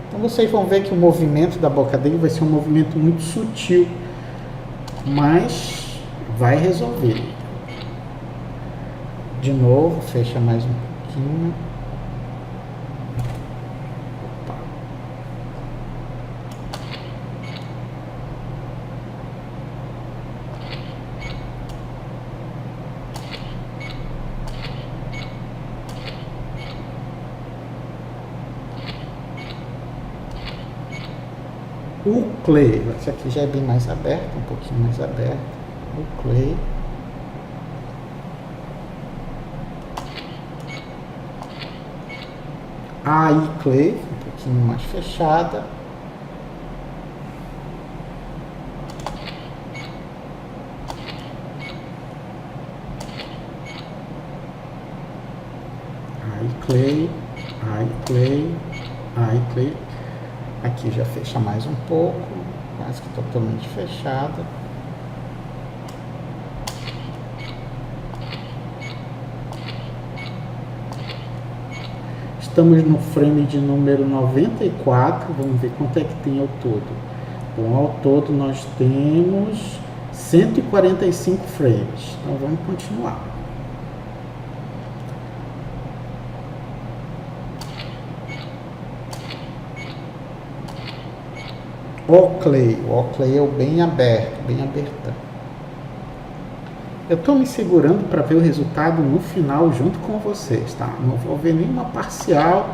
Então vocês vão ver que o movimento da boca dele vai ser um movimento muito sutil, mas vai resolver. De novo, fecha mais um pouquinho. Opa. O clay, esse aqui já é bem mais aberto, um pouquinho mais aberto. O clay. A iClay, um pouquinho mais fechada. iClay, iClay, iClay. Aqui já fecha mais um pouco, quase que totalmente fechada. Estamos no frame de número 94, vamos ver quanto é que tem ao todo. Bom, ao todo nós temos 145 frames, então vamos continuar. O clay é o bem aberto, bem abertão. Eu estou me segurando para ver o resultado no final junto com vocês, tá? Não vou ver nenhuma parcial.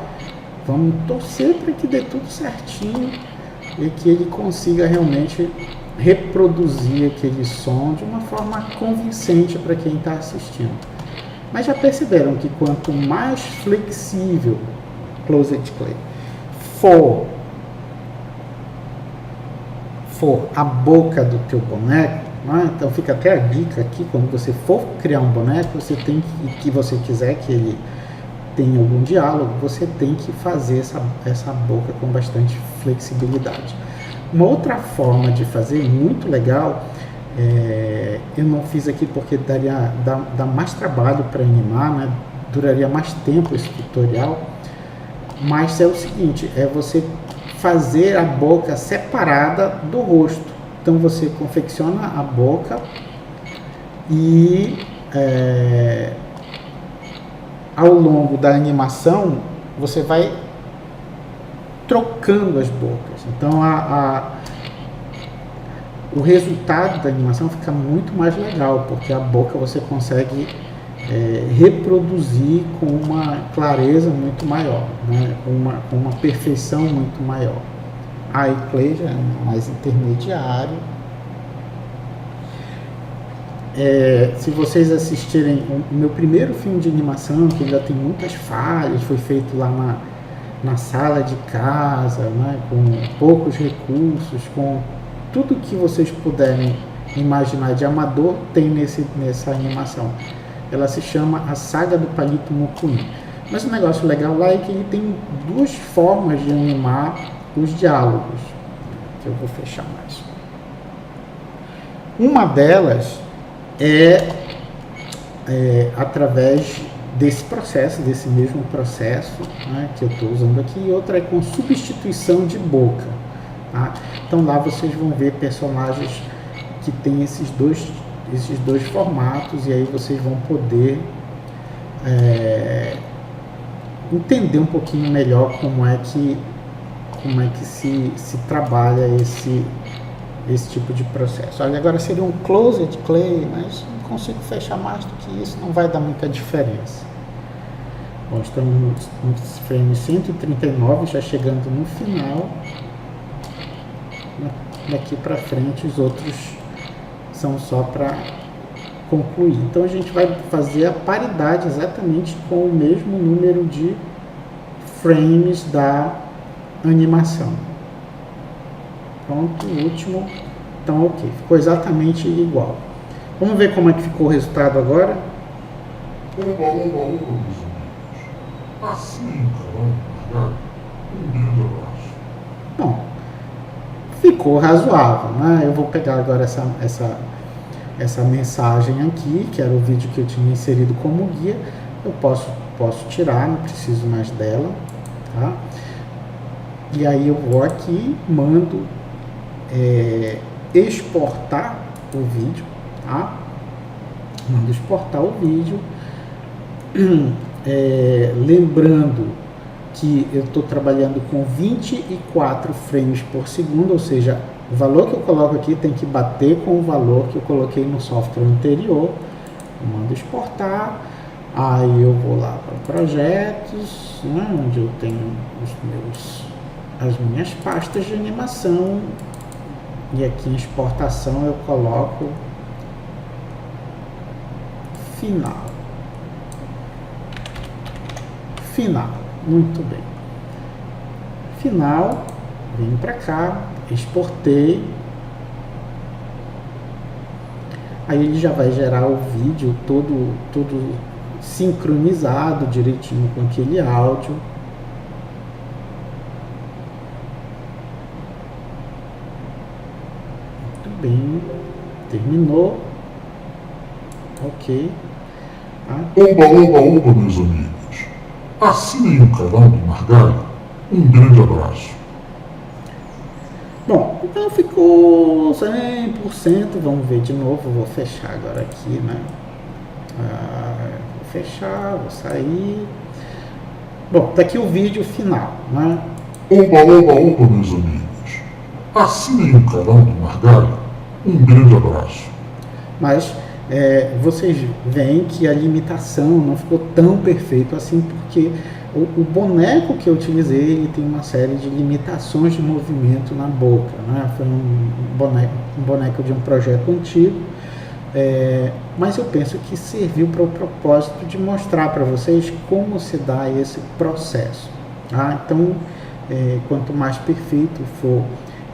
Vamos torcer para que dê tudo certinho e que ele consiga realmente reproduzir aquele som de uma forma convincente para quem está assistindo. Mas já perceberam que quanto mais flexível Closed Clay for a boca do teu boneco, né? Então fica até a dica aqui, quando você for criar um boneco, você tem que você quiser que ele tenha algum diálogo, você tem que fazer essa boca com bastante flexibilidade. Uma outra forma de fazer, muito legal, eu não fiz aqui porque dá mais trabalho para animar, né? Duraria mais tempo esse tutorial, mas é o seguinte, é você fazer a boca separada do rosto. Então você confecciona a boca e ao longo da animação você vai trocando as bocas. Então o resultado da animação fica muito mais legal, porque a boca você consegue reproduzir com uma clareza muito maior, né? com uma perfeição muito maior. A iClay já é mais intermediário. Se vocês assistirem o meu primeiro filme de animação, que ainda tem muitas falhas, foi feito lá na sala de casa, né? Com poucos recursos, com tudo que vocês puderem imaginar de amador, tem nessa animação. Ela se chama A Saga do Palito Mucuim. Mas o negócio legal lá é que ele tem duas formas de animar os diálogos. Eu vou fechar mais. Uma delas é através desse processo, desse mesmo processo, né, que eu estou usando aqui, e outra é com substituição de boca. Tá? Então lá vocês vão ver personagens que tem esses dois formatos, e aí vocês vão poder entender um pouquinho melhor como é que se trabalha esse tipo de processo. Olha, agora seria um Closed Clay, mas não consigo fechar mais do que isso, não vai dar muita diferença. Bom, estamos no frame 139, já chegando no final. Daqui para frente os outros são só para concluir. Então a gente vai fazer a paridade exatamente com o mesmo número de frames da animação. Pronto, o último. Então ok, ficou exatamente igual. Vamos ver como é que ficou o resultado agora. Oba, meus amigos. Assim, caramba, um grande abraço. Bom, ficou razoável, né? Eu vou pegar agora essa mensagem aqui, que era o vídeo que eu tinha inserido como guia. Eu posso tirar, não preciso mais dela, tá? E aí eu vou aqui, mando exportar o vídeo, tá? Mando exportar o vídeo. Lembrando que eu estou trabalhando com 24 frames por segundo, ou seja, o valor que eu coloco aqui tem que bater com o valor que eu coloquei no software anterior. Eu mando exportar, aí eu vou lá para projetos, né, onde eu tenho as minhas pastas de animação, e aqui em exportação eu coloco final. Muito bem. Final, vim para cá, exportei. Aí ele já vai gerar o vídeo todo sincronizado direitinho com aquele áudio. Muito bem. Terminou. Ok. Oba, meus amigos. Assinem o canal do Margalho. Um grande abraço. Bom, então ficou 100%. Vamos ver de novo. Vou fechar agora aqui, né? Vou fechar, vou sair. Bom, tá aqui o vídeo final, né? Oba, meus amigos. Assinem o canal do Margalho. Um grande abraço. Mas vocês veem que a limitação não ficou tão perfeito assim, porque o boneco que eu utilizei, ele tem uma série de limitações de movimento na boca, né? Foi um boneco de um projeto antigo, mas eu penso que serviu para o propósito de mostrar para vocês como se dá esse processo. Tá? Então, quanto mais perfeito for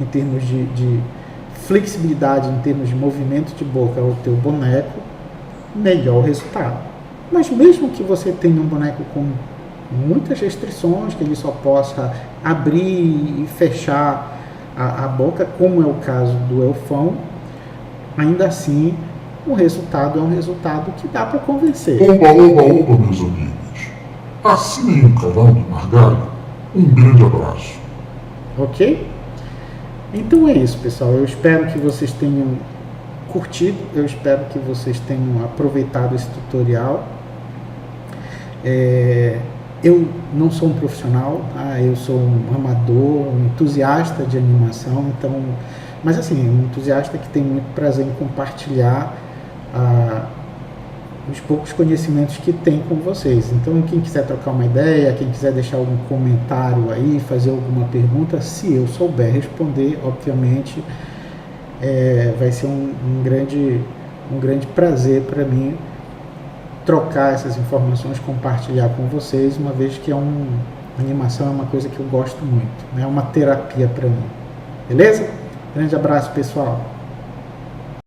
em termos de flexibilidade, em termos de movimento de boca o teu boneco, melhor o resultado. Mas mesmo que você tenha um boneco com muitas restrições, que ele só possa abrir e fechar a boca, como é o caso do elfão, ainda assim o resultado é um resultado que dá para convencer. Oba, oba, oba, meus amigos. Assinem o canal do Margalho. Um grande abraço. Ok? Então é isso, pessoal. Eu espero que vocês tenham curtido, eu espero que vocês tenham aproveitado esse tutorial. Eu não sou um profissional, tá? Eu sou um amador, um entusiasta de animação, então, mas assim, um entusiasta que tem muito prazer em compartilhar os poucos conhecimentos que tem com vocês. Então, quem quiser trocar uma ideia, quem quiser deixar algum comentário aí, fazer alguma pergunta, se eu souber responder, obviamente, vai ser um grande prazer para mim trocar essas informações, compartilhar com vocês, uma vez que animação é uma coisa que eu gosto muito, né? É uma terapia para mim. Beleza? Grande abraço, pessoal.